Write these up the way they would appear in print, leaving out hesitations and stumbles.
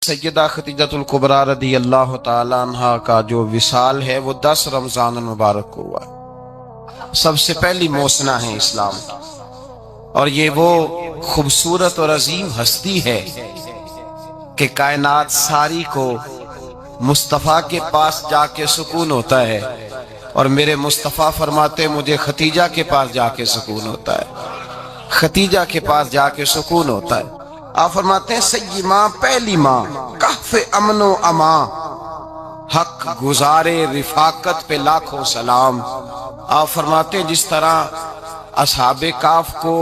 سیدہ خدیجۃ الکبریٰ رضی اللہ تعالیٰ عنہ کا جو وصال ہے وہ 10 رمضان المبارک کو ہوا ہے۔ سب سے پہلی موسنہ ہے اسلام کی، اور یہ وہ خوبصورت اور عظیم ہستی ہے کہ کائنات ساری کو مصطفیٰ کے پاس جا کے سکون ہوتا ہے، اور میرے مصطفیٰ فرماتے مجھے ختیجہ کے پاس جا کے سکون ہوتا ہے، ختیجہ کے پاس جا کے سکون ہوتا ہے۔ آپ فرماتے ہیں سیدی ماں، پہلی ماں، کہف امن و امان، حق گزارے رفاقت پہ لاکھوں سلام۔ آپ فرماتے ہیں جس طرح اصحاب کہف کو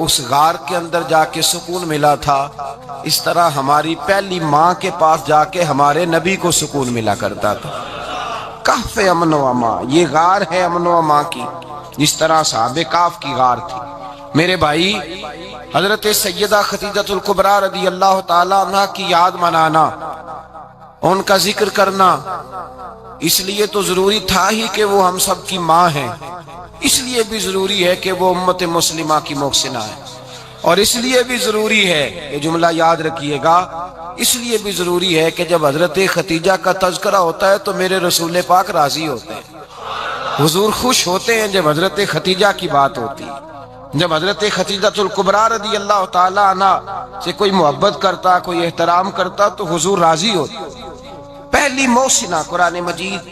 اس غار کے اندر جا کے سکون ملا تھا، اس طرح ہماری پہلی ماں کے پاس جا کے ہمارے نبی کو سکون ملا کرتا تھا۔ کہف امن و امان، یہ غار ہے امن و امان کی، جس طرح اصحاب کہف کی غار تھی۔ میرے بھائی، حضرت سیدہ خدیجۃ الکبریٰ رضی اللہ تعالی عنہ کی یاد منانا، ان کا ذکر کرنا اس لیے تو ضروری تھا ہی کہ وہ ہم سب کی ماں ہیں، اس لیے بھی ضروری ہے کہ وہ امت مسلمہ کی محسنہ ہے، اور اس لیے بھی ضروری ہے، یہ جملہ یاد رکھیے گا، اس لیے بھی ضروری ہے کہ جب حضرت ختیجہ کا تذکرہ ہوتا ہے تو میرے رسول پاک راضی ہوتے ہیں، حضور خوش ہوتے ہیں جب حضرت ختیجہ کی بات ہوتی ہے۔ جب حضرت خدیجۃ الکبریٰ رضی اللہ تعالی عنہ سے کوئی محبت کرتا، کوئی احترام کرتا تو حضور راضی ہوتے۔ پہلی محسنہ قرآن مجید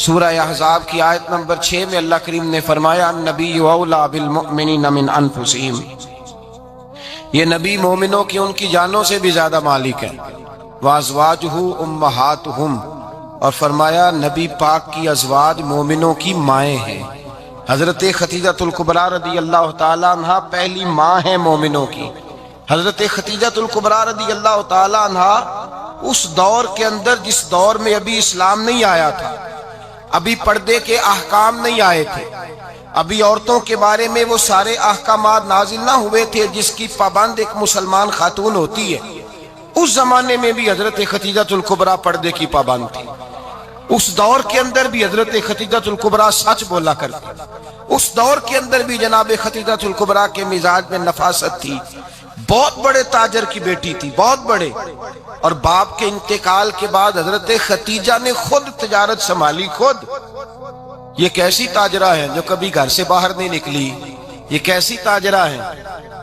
سورہ احزاب کی آیت نمبر 6 میں اللہ کریم نے فرمایا النبی اولیٰ بالمؤمنین من انفسہم، یہ نبی مومنوں کی ان کی جانوں سے بھی زیادہ مالک ہے، وازواجہ امہاتہم، اور فرمایا نبی پاک کی ازواج مومنوں کی مائیں ہیں۔ حضرت خدیجۃ الکبریٰ رضی اللہ تعالی عنہ پہلی ماں ہے مومنوں کی۔ حضرت خدیجۃ الکبریٰ رضی اللہ تعالی عنہ اس دور کے اندر جس دور میں ابھی اسلام نہیں آیا تھا، ابھی پردے کے احکام نہیں آئے تھے، ابھی عورتوں کے بارے میں وہ سارے احکامات نازل نہ ہوئے تھے جس کی پابند ایک مسلمان خاتون ہوتی ہے، اس زمانے میں بھی حضرت خدیجۃ الکبریٰ پردے کی پابند تھی۔ اس دور کے اندر بھی حضرت خدیجۃ الکبریٰ سچ بولا کرتی، اس دور کے اندر بھی جناب خدیجۃ الکبریٰ کے مزاج میں نفاست تھی۔ بہت بڑے تاجر کی بیٹی تھی، بہت بڑے، اور باپ کے انتقال کے بعد حضرت خدیجہ نے خود تجارت سنبھالی، خود۔ یہ کیسی تاجرہ ہیں جو کبھی گھر سے باہر نہیں نکلی، یہ کیسی تاجرہ ہیں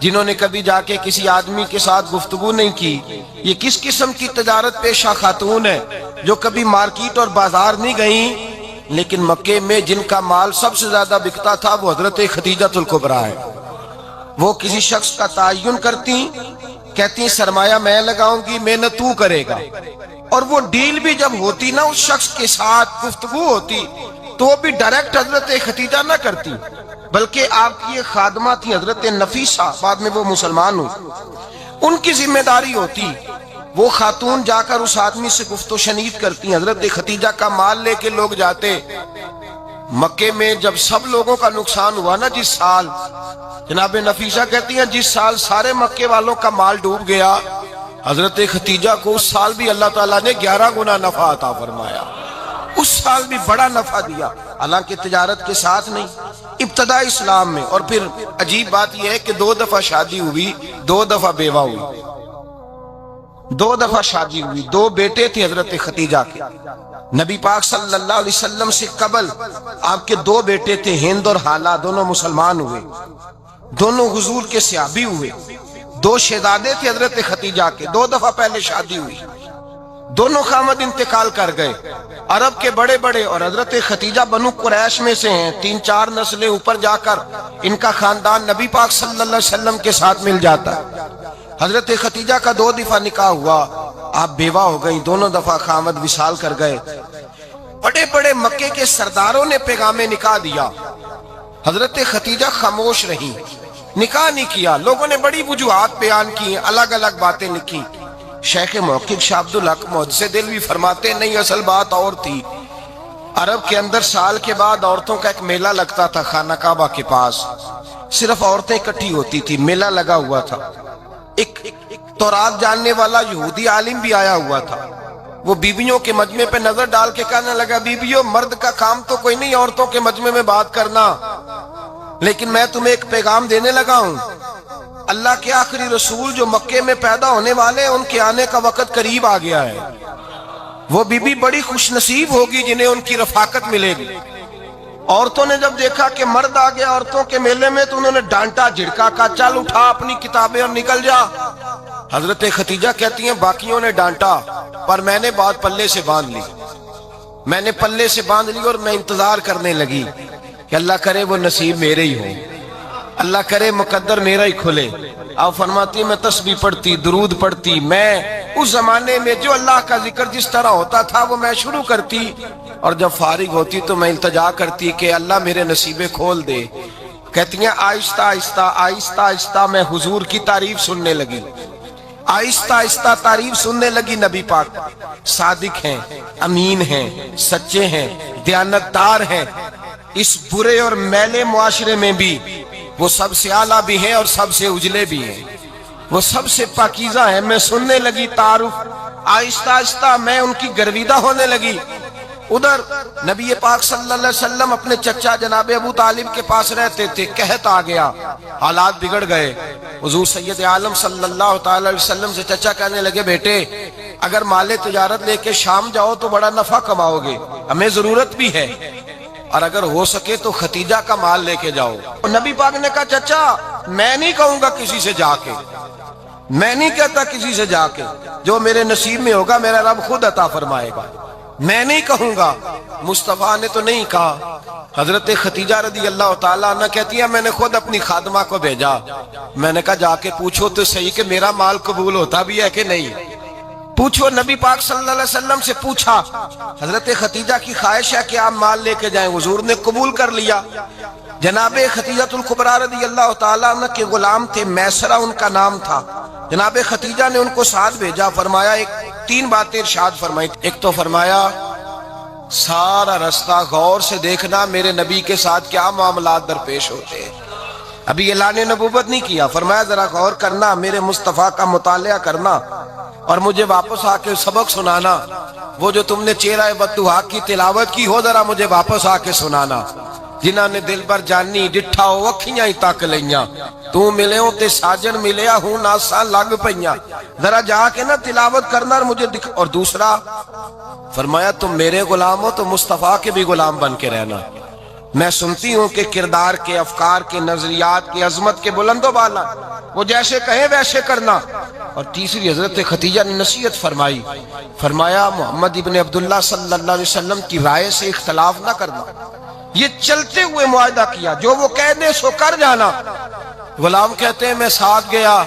جنہوں نے کبھی جا کے کسی آدمی کے ساتھ گفتگو نہیں کی، یہ کس قسم کی تجارت پیشہ خاتون ہے جو کبھی مارکیٹ اور بازار نہیں گئیں، لیکن مکے میں جن کا مال سب سے زیادہ بکتا تھا وہ حضرت خدیجۃ الکبریٰ ہے۔ وہ کسی شخص کا تعین کرتی، کہتی سرمایہ میں لگاؤں گی، محنت تو کرے گا، اور وہ ڈیل بھی جب ہوتی نا، اس شخص کے ساتھ گفتگو ہوتی تو وہ بھی ڈائریکٹ حضرت خدیجہ نہ کرتی، بلکہ آپ کی ایک خادمہ تھی حضرت نفیسہ، بعد میں وہ مسلمان ہوئی، ان کی ذمہ داری ہوتی، وہ خاتون جا کر اس آدمی سے گفت و شنید کرتی۔ حضرت خدیجہ کا مال لے کے لوگ جاتے مکے میں، جب سب لوگوں کا نقصان ہوا نا جس سال، جناب نفیسہ کہتی ہیں جس سال سارے مکے والوں کا مال ڈوب گیا، حضرت خدیجہ کو اس سال بھی اللہ تعالیٰ نے 11 گنا نفع عطا فرمایا، اس سال بھی بڑا نفع دیا، حالانکہ تجارت کے ساتھ نہیں، ابتدا اسلام میں۔ اور پھر عجیب بات یہ ہے کہ 2 دفعہ شادی ہوئی، 2 دفعہ بیوہ ہوئی، 2 دفعہ شادی ہوئی، 2 بیٹے تھے حضرت خدیجہ کے۔ نبی پاک صلی اللہ علیہ وسلم سے قبل آپ کے 2 بیٹے تھے، ہند اور حالہ، دونوں مسلمان ہوئے، دونوں حضور کے صحابی ہوئے۔ 2 شہزادے تھے حضرت خدیجہ کے، 2 دفعہ پہلے شادی ہوئی، دونوں خامد انتقال کر گئے، عرب کے بڑے بڑے، اور حضرت خدیجہ بنو قریش میں سے ہیں، 3-4 نسلیں اوپر جا کر ان کا خاندان نبی پاک صلی اللہ علیہ وسلم کے ساتھ مل جاتا ہے۔ حضرت خدیجہ کا 2 دفعہ نکاح ہوا، آپ بیوہ ہو گئی، دونوں دفعہ خامد وصال کر گئے۔ بڑے بڑے مکے کے سرداروں نے پیغام نکاح دیا، حضرت خدیجہ خاموش رہی، نکاح نہیں کیا۔ لوگوں نے بڑی وجوہات بیان کی، الگ الگ باتیں لکھی۔ شیخ محقق شاہ عبدالحق محدث دہلوی فرماتے نہیں، اصل بات اور تھی۔ عرب کے اندر سال کے بعد عورتوں کا ایک میلہ لگتا تھا خانہ کعبہ کے پاس، صرف عورتیں اکٹھی ہوتی تھی، میلہ لگا ہوا تھا۔ ایک تورات جاننے والا یہودی عالم بھی آیا ہوا تھا، وہ بیویوں کے مجمع پہ نظر ڈال کے کہنے لگا بیویوں، مرد کا کام تو کوئی نہیں عورتوں کے مجمع میں بات کرنا، لیکن میں تمہیں ایک پیغام دینے لگا ہوں، اللہ کے آخری رسول جو مکے میں پیدا ہونے والے ان کے آنے کا وقت قریب آ گیا ہے. وہ بی بی بڑی خوش نصیب ہوگی جنہیں ان کی رفاقت ملے گی. عورتوں نے جب دیکھا کہ مرد آ گیا عورتوں کے میلے میں تو انہوں نے ڈانٹا جھڑکا کہا چل اٹھا اپنی کتابیں اور نکل جا. حضرت خدیجہ کہتی ہیں باقیوں نے ڈانٹا پر میں نے بات پلے سے باندھ لی. میں نے پلے سے باندھ لی اور میں انتظار کرنے لگی کہ اللہ کرے وہ نصیب میرے ہی ہو, اللہ کرے مقدر میرا ہی کھلے. آپ فرماتی میں تسبیح پڑھتی درود پڑھتی, میں اس زمانے میں جو اللہ کا ذکر جس طرح ہوتا تھا وہ میں شروع کرتی اور جب فارغ ہوتی تو میں التجا کرتی کہ اللہ میرے نصیبیں کھول دے. کہتی ہیں آہستہ آہستہ آہستہ آہستہ میں حضور کی تعریف سننے لگی, آہستہ آہستہ تعریف سننے لگی. نبی پاک صادق ہیں, امین ہیں, سچے ہیں, دیانتدار ہیں. اس برے اور میلے معاشرے میں بھی وہ سب سے اعلیٰ بھی ہیں اور سب سے اجلے بھی ہیں, وہ سب سے پاکیزہ ہیں. میں سننے لگی تعارف, آہستہ آہستہ میں ان کی گرویدہ ہونے لگی. ادھر نبی پاک صلی اللہ علیہ وسلم اپنے چچا جناب ابو طالب کے پاس رہتے تھے. قحط آ گیا, حالات بگڑ گئے. حضور سید عالم صلی اللہ تعالی علیہ وسلم سے چچا کہنے لگے بیٹے اگر مال تجارت لے کے شام جاؤ تو بڑا نفع کماؤ گے, ہمیں ضرورت بھی ہے, اور اگر ہو سکے تو ختیجہ کا مال لے کے جاؤ. نبی پاک نے کہا چچا میں نہیں کہوں گا کسی سے جا کے, میں نہیں کہتا کسی سے جا کے, جو میرے نصیب میں ہوگا میرا رب خود عطا فرمائے گا, میں نہیں کہوں گا. مصطفیٰ نے تو نہیں کہا. حضرت خدیجہ رضی اللہ تعالیٰ عنہ کہتی ہے میں نے خود اپنی خادمہ کو بھیجا, میں نے کہا جا کے پوچھو تو صحیح کہ میرا مال قبول ہوتا بھی ہے کہ نہیں, پوچھو. نبی پاک صلی اللہ علیہ وسلم سے پوچھا. حضرت خدیجہ کی خواہش ہے کہ آپ مال لے کے جائیں, حضور نے قبول کر لیا. جناب خدیجہ الکبریٰ رضی اللہ تعالیٰ عنہ کے غلام تھے, میسرہ ان کا نام تھا. جناب خدیجہ نے ان کو ساتھ بھیجا. فرمایا ایک 3 باتیں ارشاد فرمائی. ایک تو فرمایا سارا رستہ غور سے دیکھنا میرے نبی کے ساتھ کیا معاملات درپیش ہوتے ہیں. ابھی اعلان نبوت نہیں کیا, فرمایا ذرا غور کرنا, میرے مصطفیٰ کا مطالعہ کرنا اور مجھے واپس آ کے سبق سنانا. وہ جو تم نے چہرہ بددعا کی تلاوت کی ہو ذرا مجھے واپس آ کے سنانا. جنہاں نے دل بر جانی ڈٹھا ہو اکھیاں ہی تک لیاں, تو ملے ہوں تے ساجن ملیا ہوں ناساں لگ پئیاں, ذرا جا کے نا تلاوت کرنا اور مجھے دکھ. اور دوسرا فرمایا تم میرے غلام ہو تو مصطفیٰ کے بھی غلام بن کے رہنا, میں سنتی ہوں کہ کردار کے, افکار کے, نظریات کے, عظمت کے بلند و بالا, وہ جیسے کہیں ویسے کرنا. اور تیسری حضرت خدیجہ نے نصیحت فرمائی. فرمایا محمد ابن عبداللہ صلی اللہ علیہ وسلم کی رائے سے اختلاف نہ کرنا. یہ چلتے ہوئے معاہدہ کیا, جو وہ کہہ دے سو کر جانا. غلام کہتے ہیں میں ساتھ گیا,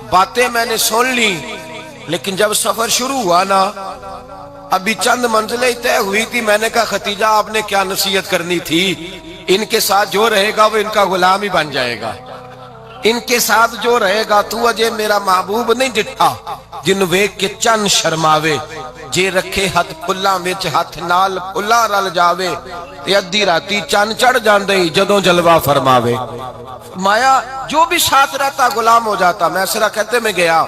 باتیں میں نے سن لی, لیکن جب سفر شروع ہوا نا ابھی چند منزلیں طے ہوئی تھی. میں نے کہا خدیجہ آپ نے کیا نصیحت کرنی تھی, ان کے ساتھ جو رہے گا وہ ان کا غلام ہی بن جائے گا, ان کے ساتھ جو رہے گا. تو اجے میرا محبوب نہیں ڈٹھا جن ویکھ کے چن شرماوے, جے رکھے ہاتھ پھلاں وچ ہاتھ نال پھلا رل جاوے, تے ادھی راتی چن چڑھ جاندے جدوں جلوہ فرماوے. فرمایا جو بھی ساتھ رہتا غلام ہو جاتا. میسرہ کہتے میں گیا,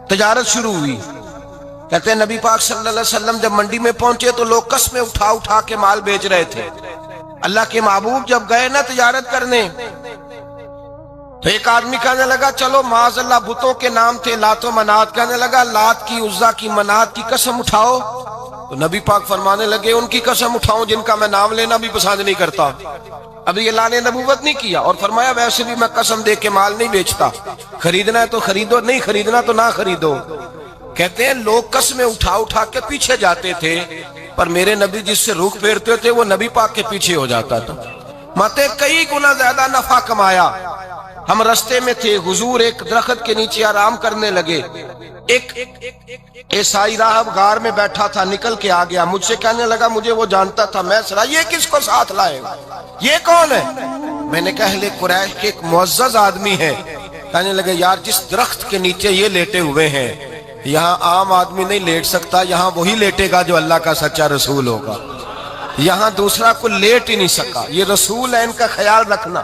تجارت شروع ہوئی. کہتے ہیں نبی پاک صلی اللہ علیہ وسلم جب منڈی میں پہنچے تو لوگ قسمیں اٹھا اٹھا کے مال بیچ رہے تھے. اللہ کے محبوب جب گئے نا تجارت کرنے تو ایک آدمی کہنے لگا چلو معاذ اللہ بتوں کے نام تھے لات و منات, کہنے لگا لات کی, عزا کی, منات کی قسم اٹھاؤ. تو نبی پاک فرمانے لگے ان کی قسم اٹھاؤں جن کا میں نام لینا بھی پسند نہیں کرتا. ابھی اعلان نبوت نہیں کیا. اور فرمایا ویسے بھی میں قسم دے کے مال نہیں بیچتا, خریدنا ہے تو خریدو, نہیں خریدنا تو نہ خریدو. کہتے ہیں لوگ قسمیں اٹھا اٹھا کے پیچھے جاتے تھے, پر میرے نبی جس سے رخ پھیرتے تھے وہ نبی پاک کے پیچھے ہو جاتا تھا. ماتے کئی گنا زیادہ نفع کمایا. ہم رستے میں تھے, حضور ایک درخت کے نیچے آرام کرنے لگے. ایک عیسائی راہب غار میں بیٹھا تھا, نکل کے آ گیا. مجھ سے کہنے لگا مجھے وہ جانتا تھا. میں سرا یہ کس کو ساتھ لائے, یہ کون ہے؟ میں نے کہا اہل قریش کے ایک معزز آدمی ہے. کہنے لگے یار جس درخت کے نیچے یہ لیٹے ہوئے ہیں یہاں عام آدمی نہیں لیٹ سکتا, یہاں وہی لیٹے گا جو اللہ کا سچا رسول ہوگا, یہاں دوسرا کو لیٹ ہی نہیں سکا. یہ رسول ہے, ان کا خیال رکھنا,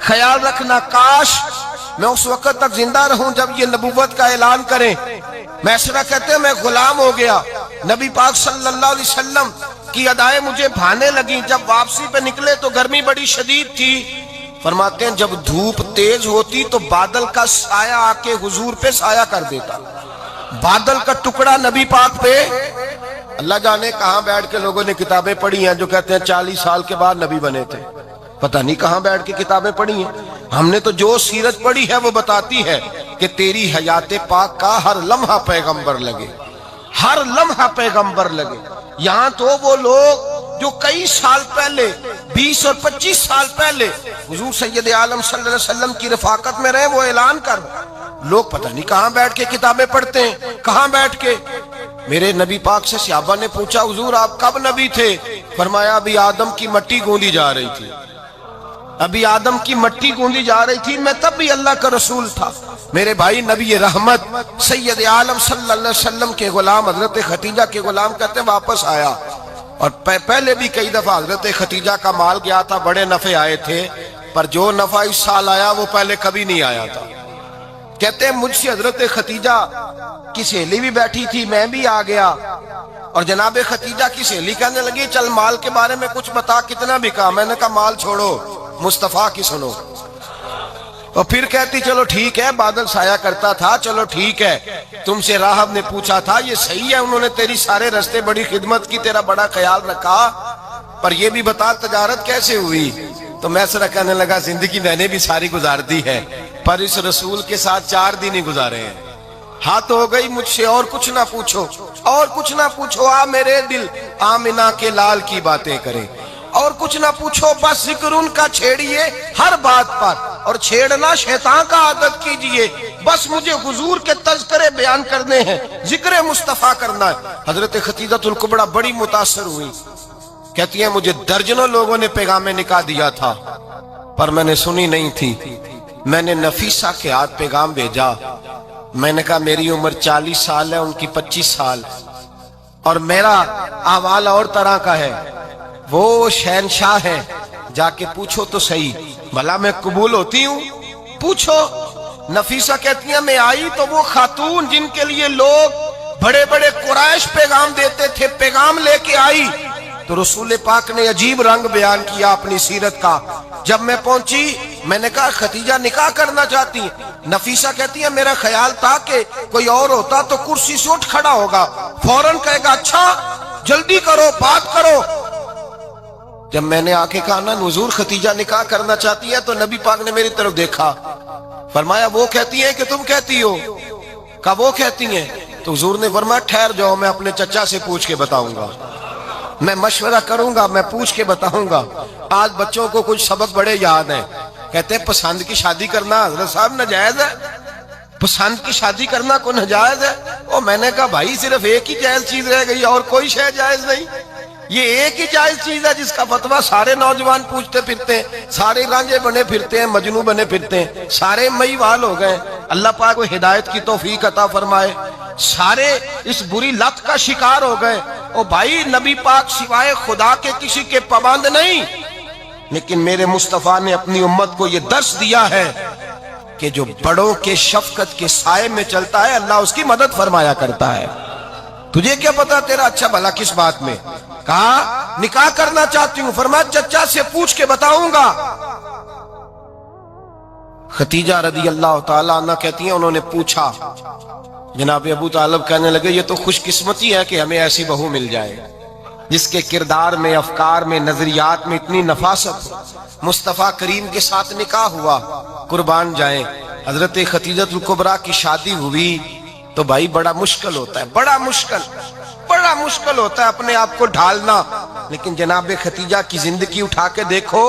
خیال رکھنا. کاش میں اس وقت تک زندہ رہوں جب یہ نبوت کا اعلان کریں. میسرہ کہتے ہیں میں غلام ہو گیا. نبی پاک صلی اللہ علیہ وسلم کی ادائیں مجھے بھانے لگیں. جب واپسی پہ نکلے تو گرمی بڑی شدید تھی, فرماتے ہیں جب دھوپ تیز ہوتی تو بادل کا سایہ آ کے حضور پہ سایہ کر دیتا، بادل کا ٹکڑا نبی پاک پہ۔ اللہ جانے کہاں بیٹھ کے لوگوں نے کتابیں پڑھی ہیں جو کہتے ہیں 40 سال کے بعد نبی بنے تھے، پتہ نہیں کہاں بیٹھ کے کتابیں پڑھی ہیں۔ ہم نے تو جو سیرت پڑھی ہے وہ بتاتی ہے کہ تیری حیات پاک کا ہر لمحہ پیغمبر لگے، ہر لمحہ پیغمبر لگے۔ یہاں تو وہ لوگ جو کئی سال پہلے 20 اور 25 سال پہلے حضور سید عالم صلی اللہ علیہ وسلم کی رفاقت میں رہے، وہ اعلان کر لوگ پتہ نہیں کہاں بیٹھ کے کتابیں پڑھتے ہیں، کہاں بیٹھ کے۔ میرے نبی پاک سے صحابہ نے پوچھا حضور آپ کب نبی تھے؟ فرمایا ابھی آدم کی مٹی گوندی جا رہی تھی، ابھی آدم کی مٹی گوندی جا رہی تھی، میں تب بھی اللہ کا رسول تھا۔ میرے بھائی نبی رحمت سید عالم صلی اللہ علیہ وسلم کے غلام حضرت ختیجہ کے غلام کہتے ہیں واپس آیا، اور پہلے بھی کئی دفعہ حضرت ختیجہ کا مال گیا تھا، بڑے نفع آئے تھے، پر جو نفع اس سال آیا وہ پہلے کبھی نہیں آیا تھا۔ کہتے ہیں مجھ سے حضرت ختیجہ کی سہیلی بھی بیٹھی تھی، میں بھی آ گیا، اور جناب ختیجہ کی سہیلی کہنے لگی چل مال کے بارے میں کچھ بتا، کتنا بکا؟ میں نے کہا مال چھوڑو، مصطفیٰ کی سنو۔ اور پھر کہتی چلو ٹھیک ہے، بادل سایہ کرتا تھا، چلو ٹھیک ہے، تم سے راہب نے پوچھا تھا یہ صحیح ہے، انہوں نے تیری سارے رستے بڑی خدمت کی، تیرا بڑا خیال رکھا، پر یہ بھی بتا تجارت کیسے ہوئی؟ تو میں سرا کہنے لگا زندگی میں نے بھی ساری گزار دی ہے، پر اس رسول کے ساتھ 4 دن ہی گزارے ہیں۔ ہاتھ ہو گئی مجھ سے اور کچھ نہ پوچھو، اور کچھ نہ پوچھو، آ میرے دل آمنہ کے لال کی باتیں کرے، اور کچھ نہ پوچھو، بس ذکر ان کا چھیڑیے ہر بات پر، اور چھیڑنا شیطان کا عادت کیجئے، بس مجھے حضور کے تذکرے بیان کرنے ہیں، ذکر مصطفیٰ کرنا ہے۔ حضرت ختیجہ الکبریٰ بڑی متاثر ہوئی، کہتی ہیں مجھے درجنوں لوگوں نے پیغام نکاح دیا تھا، پر میں نے سنی نہیں تھی، میں نے نفیسہ کے ہاتھ پیغام بھیجا، میں نے کہا میری عمر 40 سال ہے، ان کی 25 سال، اور میرا احوال اور طرح کا ہے، وہ شہنشاہ ہے، جا کے پوچھو تو صحیح، بھلا میں قبول ہوتی ہوں؟ پوچھو۔ نفیسہ کہتی ہیں میں آئی تو وہ خاتون جن کے لیے لوگ بڑے بڑے قریش پیغام دیتے تھے، پیغام لے کے آئی، تو رسول پاک نے عجیب رنگ بیان کیا اپنی سیرت کا۔ جب میں پہنچی میں نے کہا ختیجہ نکاح کرنا چاہتی ہیں؟ نفیسہ کہتی ہے میرا خیال تھا کہ کوئی اور ہوتا تو کرسی سے اٹھ کھڑا ہوگا، فوراً کہے گا اچھا جلدی کرو بات کرو۔ جب میں نے آ کے کہا نا حضور ختیجہ نکاح کرنا چاہتی ہے، تو نبی پاک نے میری طرف دیکھا، فرمایا وہ کہتی ہیں کہ تم کہتی ہو؟ کہا وہ کہتی ہیں، تو حضور نے فرمایا ٹھہر جاؤ، میں اپنے چچا سے پوچھ کے بتاؤں گا، میں مشورہ کروں گا، میں پوچھ کے بتاؤں گا۔ آج بچوں کو کچھ سبق بڑے یاد ہیں، کہتے ہیں پسند کی شادی کرنا حضرت صاحب ناجائز ہے، پسند کی شادی کرنا کو ناجائز ہے؟ اور میں نے کہا بھائی صرف ایک ہی جائز چیز رہ گئی، اور کوئی شے جائز نہیں، یہ ایک ہی جائز چیز ہے جس کا فتویٰ سارے نوجوان پوچھتے پھرتے ہیں، سارے رانجے بنے پھرتے ہیں، مجنوں بنے پھرتے ہیں، سارے مئی وال ہو گئے۔ اللہ پاک کو ہدایت کی توفیق عطا فرمائے، سارے اس بری لت کا شکار ہو گئے۔ او بھائی نبی پاک سوائے خدا کے کسی کے پابند نہیں، لیکن میرے مصطفیٰ نے اپنی امت کو یہ درس دیا ہے کہ جو بڑوں کے شفقت کے سائے میں چلتا ہے اللہ اس کی مدد فرمایا کرتا ہے۔ تجھے کیا پتا تیرا اچھا بھلا کس بات میں؟ کہا نکاح کرنا چاہتی ہوں، فرمایا چچا سے پوچھ کے بتاؤں گا۔ ختیجہ رضی اللہ تعالیٰ عنہ کہتی ہیں انہوں نے پوچھا، جناب ابو طالب کہنے لگے یہ تو خوش قسمتی ہے کہ ہمیں ایسی بہو مل جائے جس کے کردار میں، افکار میں، نظریات میں اتنی نفاست ہو۔ مصطفیٰ کریم کے ساتھ نکاح ہوا، قربان جائیں۔ حضرت ختیجہ الکبریٰ کی شادی ہوئی تو بھائی بڑا مشکل ہوتا ہے، بڑا مشکل ہوتا ہے اپنے آپ کو ڈھالنا، لیکن جناب ختیجہ کی زندگی اٹھا کے دیکھو،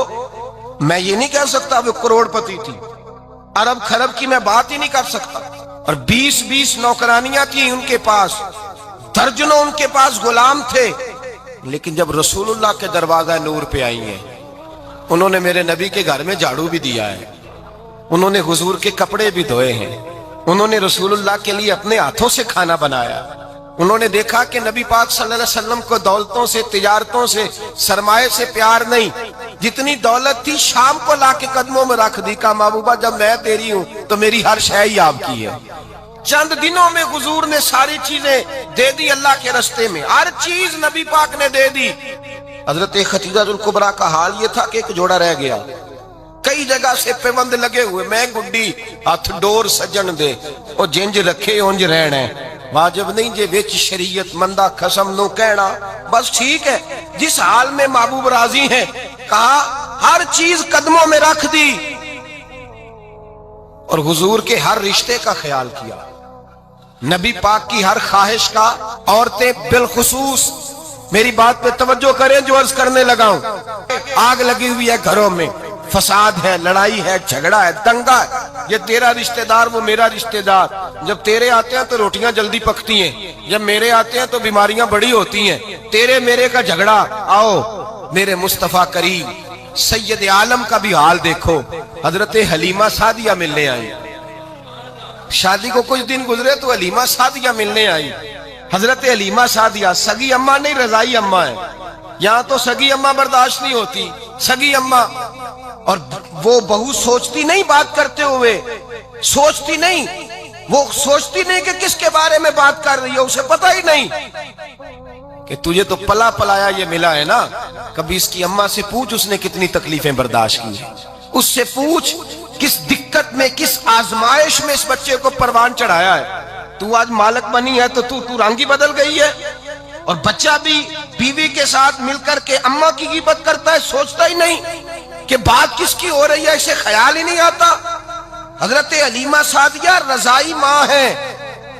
میں یہ نہیں کہہ سکتا وہ کروڑ پتی تھی، ارب خرب کی میں بات ہی نہیں کر سکتا، اور 20 نوکرانیاں تھیں ان کے پاس، درجنوں ان کے پاس غلام تھے، لیکن جب رسول اللہ کے دروازہ نور پہ آئی ہیں، انہوں نے میرے نبی کے گھر میں جھاڑو بھی دیا ہے، انہوں نے حضور کے کپڑے بھی دھوئے ہیں، انہوں نے رسول اللہ کے لیے اپنے ہاتھوں سے کھانا بنایا، انہوں نے دیکھا کہ نبی پاک صلی اللہ علیہ وسلم کو دولتوں سے، تجارتوں سے، سرمایے سے پیار نہیں، جتنی دولت تھی شام کو لا کے قدموں میں رکھ دی، کہا محبوبہ جب میں تیری ہوں تو میری ہر شے ہی آپ کی ہے۔ چند دنوں میں حضور نے ساری چیزیں دے دی اللہ کے رستے میں، ہر چیز نبی پاک نے دے دی۔ حضرت ختیجہ الکبریٰ کا حال یہ تھا کہ ایک جوڑا رہ گیا، کئی جگہ سے پیوند لگے ہوئے، میں گڈی ہاتھ ڈور سجن دے او جنج رکھے اونج رہنا ہے، واجب نہیں جے وچ شریعت مندہ قسم نو کہنا، بس ٹھیک ہے۔ جس حال میں محبوب راضی ہیں، کہا ہر چیز قدموں میں رکھ دی اور حضور کے ہر رشتے کا خیال کیا، نبی پاک کی ہر خواہش کا۔ عورتیں بالخصوص میری بات پہ توجہ کریں جو عرض کرنے لگا ہوں، آگ لگی ہوئی ہے گھروں میں، فساد ہے، لڑائی ہے، جھگڑا ہے، دنگا ہے، یہ تیرا رشتہ دار وہ میرا رشتہ دار، جب تیرے آتے ہیں تو روٹیاں جلدی پکتی ہیں، جب میرے آتے ہیں تو بیماریاں بڑی ہوتی ہیں، تیرے میرے کا جھگڑا۔ آؤ میرے مصطفیٰ کریم سید عالم کا بھی حال دیکھو، حضرت حلیمہ سعدیہ ملنے آئی، شادی کو کچھ دن گزرے تو حلیمہ سعدیہ ملنے آئی۔ حضرت حلیمہ سعدیہ سگی اماں نہیں، رضائی اماں ہے، یہاں تو سگی اماں برداشت نہیں ہوتی، سگی اماں، اور وہ بہو سوچتی نہیں بات کرتے ہوئے، سوچتی نہیں، وہ سوچتی نہیں کہ کس کے بارے میں بات کر رہی ہے، اسے پتہ ہی نہیں کہ تجھے تو پلا پلایا یہ ملا ہے نا، کبھی اس کی اماں سے پوچھ اس نے کتنی تکلیفیں برداشت کی، اس سے پوچھ کس دقت میں، کس آزمائش میں اس بچے کو پروان چڑھایا ہے۔ تو آج مالک بنی ہے تو تو رنگ ہی بدل گئی ہے، اور بچہ بھی بیوی کے ساتھ مل کر کے اماں کی غیبت کرتا ہے، سوچتا ہی نہیں کہ بات کس کی ہو رہی ہے، اسے خیال ہی نہیں آتا۔ حضرت حلیمہ سعدیہ رضائی ماں ہے،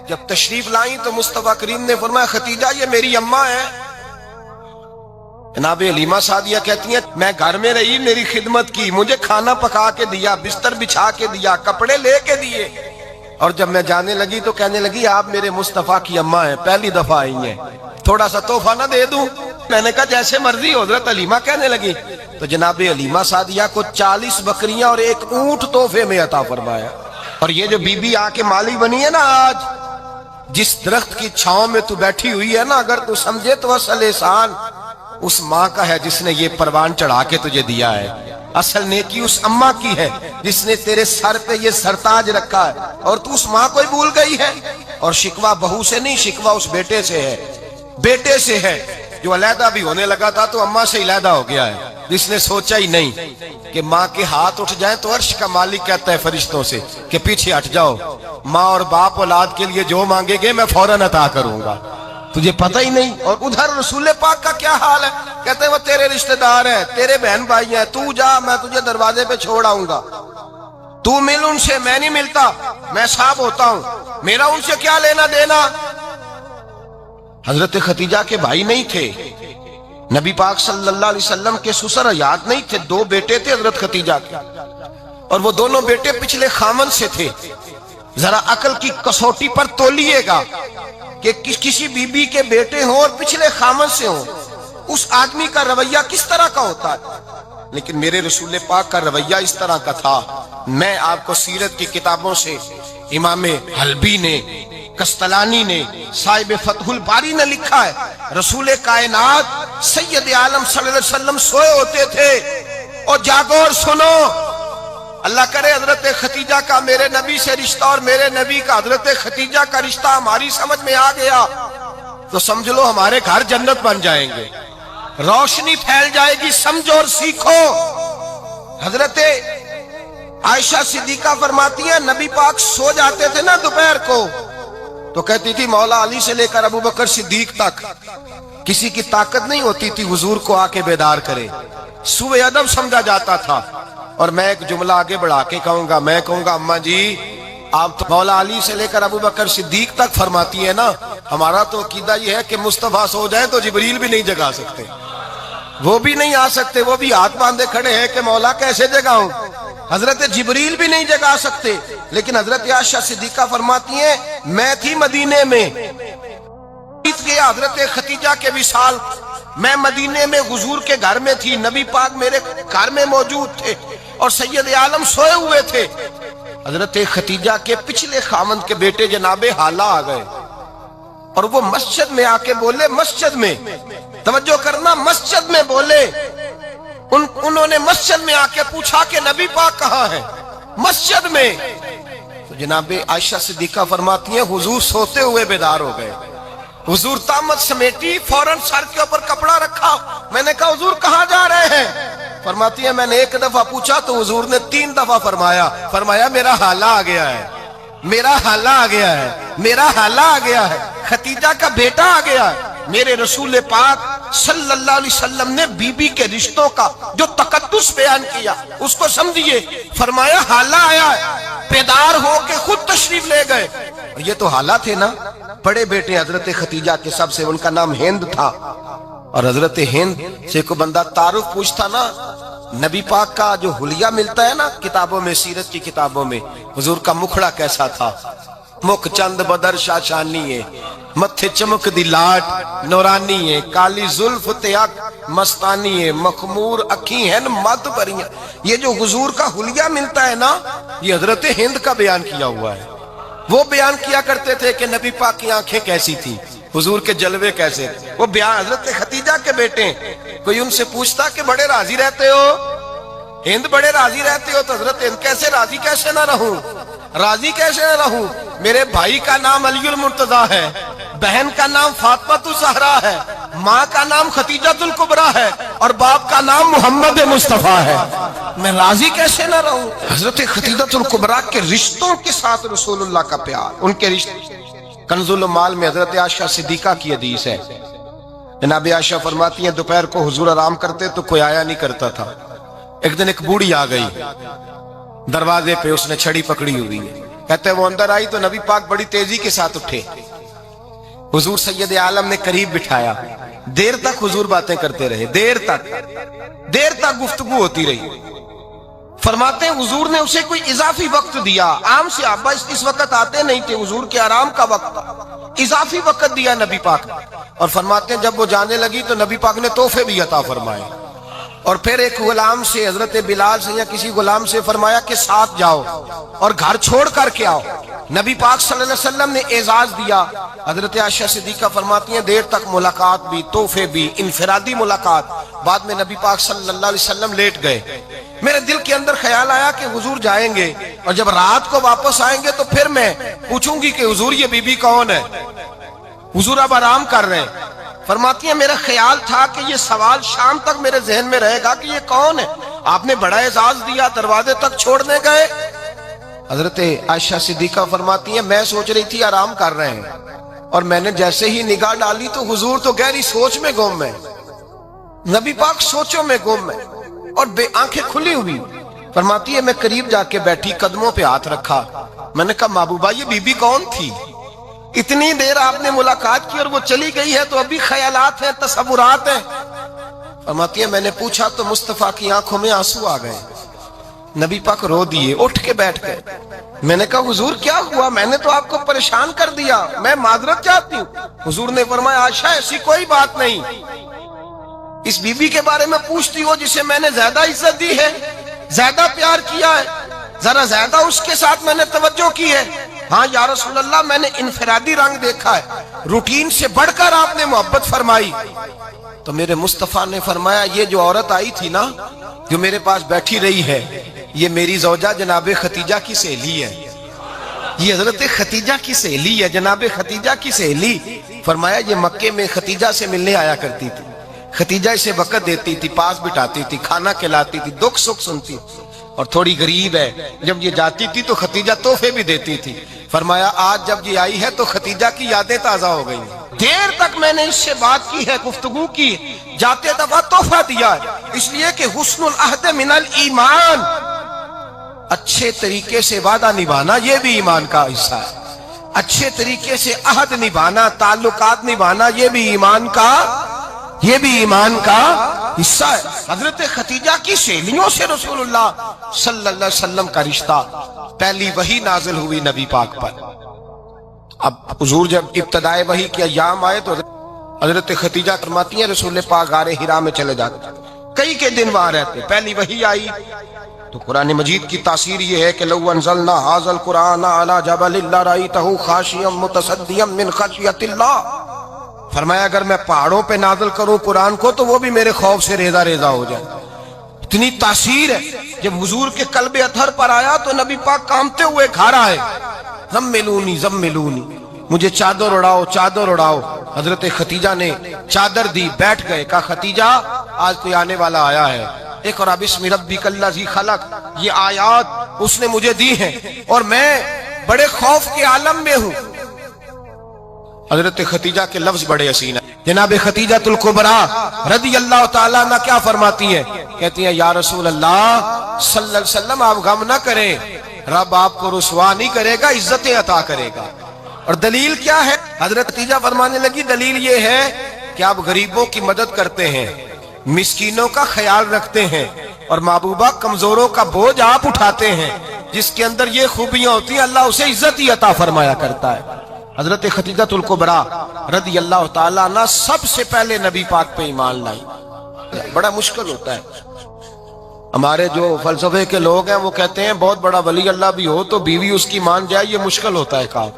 جب تشریف لائیں تو مصطفیٰ کریم نے فرمایا ختیجہ یہ میری اماں ہے۔ جناب حلیمہ سعدیہ کہتی ہیں میں گھر میں رہی، میری خدمت کی، مجھے کھانا پکا کے دیا، بستر بچھا کے دیا، کپڑے لے کے دیے، اور جب میں جانے لگی تو کہنے لگی آپ میرے مصطفیٰ کی اماں ہیں، پہلی دفعہ آئی ہیں، تھوڑا سا تحفہ نہ دے دوں؟ میں نے کہا جیسے مرضی ہو۔ حضرت حلیمہ کہنے لگی تو جناب حلیمہ سعدیہ کو 40 بکریاں اور 1 اونٹ تحفے میں عطا فرمایا۔ اور یہ جو بی بی آ کے مالی بنی ہے نا آج، جس درخت کی چھاؤں میں تو بیٹھی ہوئی ہے نا، اگر تو سمجھے تو اصل احسان اس ماں کا ہے جس نے یہ پروان چڑھا کے تجھے دیا ہے، اصل نیکی اس اماں کی ہے جس نے تیرے سر پہ یہ سرتاج رکھا ہے، اور تو اس ماں کو ہی بھول گئی ہے۔ اور شکوہ بہو سے نہیں، شکوہ اس بیٹے سے ہے، بیٹے سے ہے جو علیحدہ بھی ہونے لگا تھا تو اماں سے علیحدہ ہو گیا ہے، جس نے سوچا ہی نہیں کہ ماں کے ہاتھ اٹھ جائیں تو عرش کا مالک کہتا ہے فرشتوں سے کہ پیچھے ہٹ جاؤ، ماں اور باپ اولاد کے لیے جو مانگے گے میں فوراً عطا کروں گا، تجھے پتہ ہی نہیں۔ اور ادھر رسول پاک کا کیا حال ہے، کہتے ہیں وہ تیرے رشتہ دار ہیں، تیرے بہن بھائی ہیں، تو جا میں تجھے دروازے پہ چھوڑ آؤں گا، تو مل ان سے، میں نہیں ملتا، میں صاحب ہوتا ہوں، میرا ان سے کیا لینا دینا۔ حضرت ختیجہ کے بھائی نہیں تھے، نبی پاک صلی اللہ علیہ وسلم کے سسر حیات نہیں تھے، 2 بیٹے تھے حضرت ختیجہ کے، اور وہ دونوں بیٹے پچھلے خامن سے تھے۔ ذرا عقل کی کسوٹی پر تولیے گا کہ کسی بی بی کے بیٹے ہوں اور پچھلے خامن سے ہوں، اس آدمی کا رویہ کس طرح کا ہوتا ہے، لیکن میرے رسول پاک کا رویہ اس طرح کا تھا۔ میں آپ کو سیرت کی کتابوں سے امام حلبی نے، کستلانی نے، صاحب فتح الباری نے لکھا ہے، رسول کائنات سید عالم صلی اللہ علیہ وسلم سوئے ہوتے تھے، اور جاگو اور سنو، اللہ کرے حضرت ختیجہ کا میرے نبی سے رشتہ اور میرے نبی کا حضرت ختیجہ کا رشتہ ہماری سمجھ میں آ گیا تو سمجھ لو ہمارے گھر جنت بن جائیں گے، روشنی پھیل جائے گی، سمجھو اور سیکھو۔ حضرت عائشہ صدیقہ فرماتی ہیں نبی پاک سو جاتے تھے نا دوپہر کو تو کہتی تھی مولا علی سے لے کر ابو بکر صدیق تک کسی کی طاقت نہیں ہوتی تھی حضور کو آ کے بیدار کرے، سوء ادب سمجھا جاتا تھا۔ اور میں ایک جملہ آگے بڑھا کے کہوں گا، میں کہوں گا اماں جی آپ تو مولا علی سے لے کر ابو بکر صدیق تک فرماتی ہیں نا، ہمارا تو عقیدہ یہ ہے کہ مصطفیٰ سو جائیں تو جبریل بھی نہیں جگا سکتے، وہ بھی نہیں آ سکتے، وہ بھی ہاتھ باندھے کھڑے ہیں کہ مولا کیسے جگاؤں، حضرت جبریل بھی نہیں جگا سکتے۔ لیکن حضرت عائشہ صدیقہ فرماتی ہیں میں تھی مدینے میں، گیا حضرت ختیجہ کے وصال، میں مدینے میں حضور کے گھر میں تھی، نبی پاک میرے گھر میں موجود تھے اور سید عالم سوئے ہوئے تھے۔ حضرت ختیجہ کے پچھلے خامند کے بیٹے جناب حالہ آ گئے اور وہ مسجد میں آ کے بولے، مسجد میں توجہ کرنا، مسجد میں بولے، انہوں نے مسجد میں آ کے پوچھا کہ نبی پاک کہاں ہے، مسجد میں۔ تو جناب عائشہ صدیقہ فرماتی ہیں حضور سوتے ہوئے بیدار ہو گئے، حضور طامت سمیٹی، فوراً سر کے اوپر کپڑا رکھا، میں نے کہا حضور کہاں جا رہے ہیں، فرماتی ہیں میں نے ایک دفعہ پوچھا تو حضور نے 3 دفعہ فرمایا میرا حالہ آ گیا ہے، میرا حالہ آ گیا ہے، میرا حالہ آ گیا ہے، ختیجہ کا بیٹا آ گیا ہے۔ میرے رسول پاک صلی اللہ علیہ وسلم نے بی بی کے رشتوں کا جو تقدس بیان کیا اس کو سمجھیے، فرمایا حالہ آیا ہے، بیدار ہو کے خود تشریف لے گئے۔ اور یہ تو حالہ تھے نا، بڑے بیٹے حضرت ختیجہ کے سب سے، ان کا نام ہند تھا، اور حضرت ہند سے کوئی بندہ تعارف پوچھتا نا، نبی پاک کا جو حلیہ ملتا ہے نا کتابوں میں، سیرت کی کتابوں میں، حضور کا مکھڑا کیسا تھا، مکھ چند بدر شاشانی ہے، متھے چمک دی لاٹ نورانی ہے، کالی زلف تیاک مستانی ہے، مخمور اکھی ہیں مد بریاں۔ یہ جو حضور کا حلیہ ملتا ہے نا، یہ حضرت ہند کا بیان کیا ہوا ہے۔ وہ بیان کیا کرتے تھے کہ نبی پاک کی آنکھیں کیسی تھی، حضور کے جلوے کیسے، وہ بیان حضرت ختیجہ کے بیٹے ہیں۔ کوئی ان سے پوچھتا کہ بڑے راضی رہتے ہو ہند، بڑے راضی رہتے ہو، تو حضرت ہند کیسے راضی کیسے نہ رہوں، راضی کیسے نہ رہوں، میرے بھائی کا نام علی المرتضیٰ ہے، بہن کا نام فاطمہ الزہرا ہے، ماں کا نام ختیجہ الکبریٰ ہے، اور باپ کا نام محمد مصطفیٰ ہے، میں راضی کیسے نہ رہوں۔ حضرت ختیجہ الکبریٰ کے رشتوں کے ساتھ رسول اللہ کا پیار، ان کے رشتے۔ کنز المال میں حضرت عائشہ صدیقہ کی حدیث ہے، جناب عائشہ فرماتی ہیں دوپہر کو حضور آرام کرتے تو کوئی آیا نہیں کرتا تھا۔ ایک دن ایک بوڑھی آ گئی دروازے پہ، اس نے چھڑی پکڑی ہوئی ہے، کہتے وہ اندر آئی تو نبی پاک بڑی تیزی کے ساتھ اٹھے، حضور سید عالم نے قریب بٹھایا، دیر تک حضور باتیں کرتے رہے، دیر تک گفتگو ہوتی رہی۔ فرماتے ہیں حضور نے اسے کوئی اضافی وقت دیا، عام صحابہ اس وقت آتے نہیں تھے، حضور کے آرام کا وقت تھا، اضافی وقت دیا نبی پاک نے۔ اور فرماتے ہیں جب وہ جانے لگی تو نبی پاک نے تحفے بھی عطا فرمائے، اور پھر ایک غلام سے، حضرت بلال سے یا کسی غلام سے فرمایا کہ ساتھ جاؤ اور گھر چھوڑ کر کے آؤ۔ نبی پاک صلی اللہ علیہ وسلم نے اعزاز دیا۔ حضرت عائشہ صدیقہ فرماتی ہیں دیر تک ملاقات بھی، تحفے بھی، انفرادی ملاقات۔ بعد میں نبی پاک صلی اللہ علیہ وسلم لیٹ گئے، میرے دل کے اندر خیال آیا کہ حضور جائیں گے اور جب رات کو واپس آئیں گے تو پھر میں پوچھوں گی کہ حضور یہ بی بی کون ہے، حضور اب آرام کر رہے ہیں۔ فرماتی ہیں میرا خیال تھا کہ یہ سوال شام تک میرے ذہن میں رہے گا کہ یہ کون ہے، آپ نے بڑا اعزاز دیا، دروازے تک چھوڑنے گئے۔ حضرت عائشہ صدیقہ فرماتی ہیں میں سوچ رہی تھی آرام کر رہے ہیں، اور میں نے جیسے ہی نگاہ ڈالی تو حضور تو گہری سوچ میں گم ہے، نبی پاک سوچوں میں گم ہے اور بے آنکھیں کھلی ہوئی۔ فرماتی ہے میں قریب جا کے بیٹھی، قدموں پہ ہاتھ رکھا، میں نے کہا محبوبہ یہ بی بی کون تھی، اتنی دیر آپ نے ملاقات کی اور وہ چلی گئی ہے تو ابھی خیالات ہیں، تصورات ہیں۔ فرماتی ہے میں نے پوچھا تو مصطفیٰ کی آنکھوں میں آنسو آ گئے، نبی پاک رو دیے، اٹھ کے بیٹھ گئے۔ میں نے کہا حضور کیا ہوا، میں نے تو آپ کو پریشان کر دیا، میں معذرت چاہتی ہوں۔ حضور نے فرمایا عائشہ ایسی کوئی بات نہیں، اس بی بی کے بارے میں پوچھتی ہو جسے میں نے زیادہ عزت دی ہے، زیادہ پیار کیا ہے، ذرا زیادہ اس کے ساتھ میں نے توجہ کی ہے۔ ہاں یا رسول اللہ میں نے انفرادی رنگ دیکھا ہے، روٹین سے بڑھ کر آپ نے محبت فرمائی۔ تو میرے مصطفیٰ نے فرمایا یہ جو عورت آئی تھی نا، جو میرے پاس بیٹھی رہی ہے، یہ میری زوجہ جناب ختیجہ کی سہیلی ہے، یہ حضرت ختیجہ کی سہیلی ہے، جناب ختیجہ کی سہیلی۔ فرمایا یہ مکے میں ختیجہ سے ملنے آیا کرتی تھی، ختیجہ اسے وقت دیتی تھی، پاس بٹھاتی تھی، کھانا کھلاتی تھی، دکھ سکھ سنتی تھی، اور تھوڑی غریب ہے، جب یہ جاتی تھی تو ختیجہ تحفے بھی دیتی تھی۔ فرمایا آج جب یہ آئی ہے تو ختیجہ کی یادیں تازہ ہو گئی، دیر تک میں نے اس سے بات کی ہے، گفتگو کی، جاتے دفعہ تحفہ دیا ہے، اس لیے کہ حسن العہد من الایمان، اچھے طریقے سے وعدہ نبھانا یہ بھی ایمان کا حصہ ہے، اچھے طریقے سے عہد نبھانا، تعلقات نبھانا یہ بھی ایمان کا حصہ ہے۔ حضرت ختیجہ کی سہیلیوں سے رسول اللہ صلی اللہ علیہ وسلم کا رشتہ، پہلی وحی نازل ہوئی نبی پاک پر۔ اب حضور جب ابتدائے وحی کے ایام آئے تو حضرت ختیجہ فرماتی ہیں رسول پاک غار حرا میں چلے جاتے، کئی کے دن وہاں رہتے، پہلی وحی آئی تو قرآن مجید کی تاثیر یہ ہے کہ لو انزلنا ھذا القرآن علی جبل لرأیتہ خاشعا متصدعا من خشیۃ اللہ، فرمایا اگر میں پہاڑوں پہ نازل کروں قرآن کو تو وہ بھی میرے خوف سے ریزہ ریزہ ہو جائے، اتنی تاثیر ہے۔ جب حضور کے قلب اطہر پر آیا تو نبی پاک کامتے ہوئے گھر آئے، زملونی زملونی، مجھے چادر اڑاؤ چادر اڑاؤ۔ حضرت ختیجہ نے چادر دی، بیٹھ گئے، کہا ختیجہ آج کوئی آنے والا آیا ہے، اقرأ باسم ربک الذی خلق، یہ آیات اس نے مجھے دی ہیں اور میں بڑے خوف کے عالم میں ہوں۔ حضرت خدیجہ کے لفظ بڑے حسین ہیں۔ جناب خدیجہ الکبریٰ رضی اللہ تعالیٰ عنہ کیا فرماتی ہیں؟ کہتی ہیں یا رسول اللہ صلی اللہ علیہ وسلم آپ غم نہ کریں، رب آپ کو رسوا نہیں کرے گا، عزتیں عطا کرے گا۔ اور دلیل کیا ہے؟ حضرت خدیجہ فرمانے لگی دلیل یہ ہے کہ آپ غریبوں کی مدد کرتے ہیں، مسکینوں کا خیال رکھتے ہیں، اور محبوبہ کمزوروں کا بوجھ آپ اٹھاتے ہیں۔ جس کے اندر یہ خوبیاں ہوتی ہیں اللہ اسے عزت ہی عطا فرمایا کرتا ہے۔ حضرت خدیجہ الکبریٰ رضی اللہ تعالیٰ عنہ سب سے پہلے نبی پاک پہ ایمان لائی۔ بڑا مشکل ہوتا ہے، ہمارے جو فلسفے کے لوگ ہیں وہ کہتے ہیں بہت بڑا ولی اللہ بھی ہو تو بیوی اس کی مان جائے، یہ مشکل ہوتا ہے کام،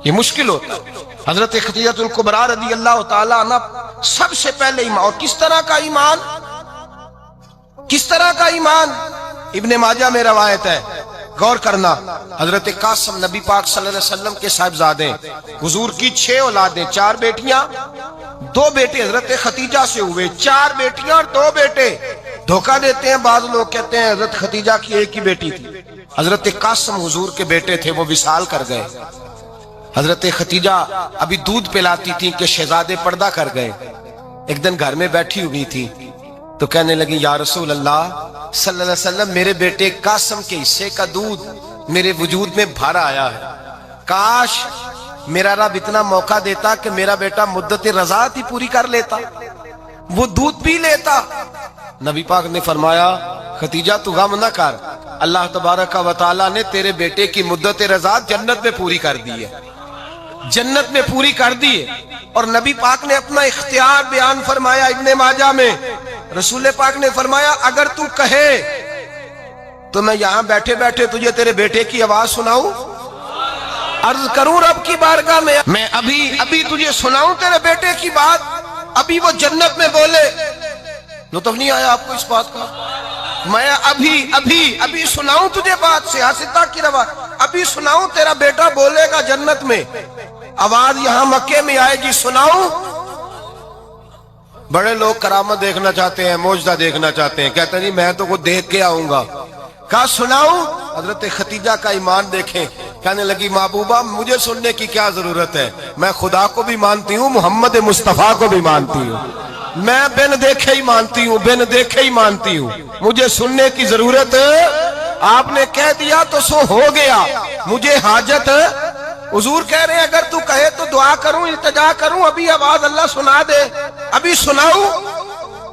یہ مشکل ہوتا ہے۔ حضرت خدیجہ الکبریٰ رضی اللہ تعالیٰ عنہ سب سے پہلے ایمان، اور کس طرح کا ایمان؟ کس طرح کا ایمان؟ ابن ماجہ میں روایت ہے، غور کرنا۔ حضرت قاسم نبی پاک صلی اللہ علیہ وسلم کے صاحبزادے، حضور کی 6 اولادیں، 4 بیٹیاں 2 بیٹے حضرت خدیجہ سے ہوئے، 4 بیٹیاں اور 2 بیٹے۔ دھوکہ دیتے ہیں بعض لوگ، کہتے ہیں حضرت خدیجہ کی ایک ہی بیٹی تھی۔ حضرت قاسم حضور کے بیٹے تھے، وہ وصال کر گئے۔ حضرت خدیجہ ابھی دودھ پلاتی تھی کہ شہزادے پردہ کر گئے۔ ایک دن گھر میں بیٹھی ہوئی تھی تو کہنے لگی یا رسول اللہ صلی اللہ علیہ وسلم میرے بیٹے قاسم کے حصے کا دودھ میرے وجود میں بھر آیا ہے، کاش میرا رب اتنا موقع دیتا کہ میرا بیٹا مدت رضاعت ہی پوری کر لیتا، وہ دودھ پی لیتا۔ نبی پاک نے فرمایا خدیجہ تو غم نہ کر، اللہ تبارک و تعالیٰ نے تیرے بیٹے کی مدت رضاعت جنت میں پوری کر دی ہے، جنت میں پوری کر دی ہے۔ اور نبی پاک نے اپنا اختیار بیان فرمایا ابن ماجہ میں، رسول پاک نے فرمایا اگر تو کہے تو میں یہاں بیٹھے بیٹھے تجھے تیرے بیٹے کی آواز سناؤں، عرض کروں رب کی بارگاہ میں ابھی تجھے سناؤں تیرے بیٹے کی بات، ابھی وہ جنت میں بولے۔ لطف نہیں آیا آپ کو اس بات کا؟ میں ابھی سناؤں تجھے بات، سیاستہ کی روایت، ابھی سناؤں تیرا بیٹا بولے گا جنت میں، آواز یہاں مکے میں آئے گی، سناؤں؟ بڑے لوگ کرامت دیکھنا چاہتے ہیں، معجزہ دیکھنا چاہتے ہیں، کہتے ہیں جی میں تو وہ دیکھ کے آؤں گا۔ کہا سناؤں؟ حضرت خدیجہ کا ایمان دیکھیں، کہنے لگی محبوبہ مجھے سننے کی کیا ضرورت ہے، میں خدا کو بھی مانتی ہوں، محمد مصطفیٰ کو بھی مانتی ہوں، میں بن دیکھے ہی مانتی ہوں، بن دیکھے ہی مانتی ہوں، مجھے سننے کی ضرورت ہے، آپ نے کہہ دیا تو سو ہو گیا، مجھے حاجت ہے۔ حضور کہہ رہے ہیں اگر تو کہے تو دعا کروں، التجا کروں، ابھی آواز اللہ سنا دے، ابھی سناؤں؟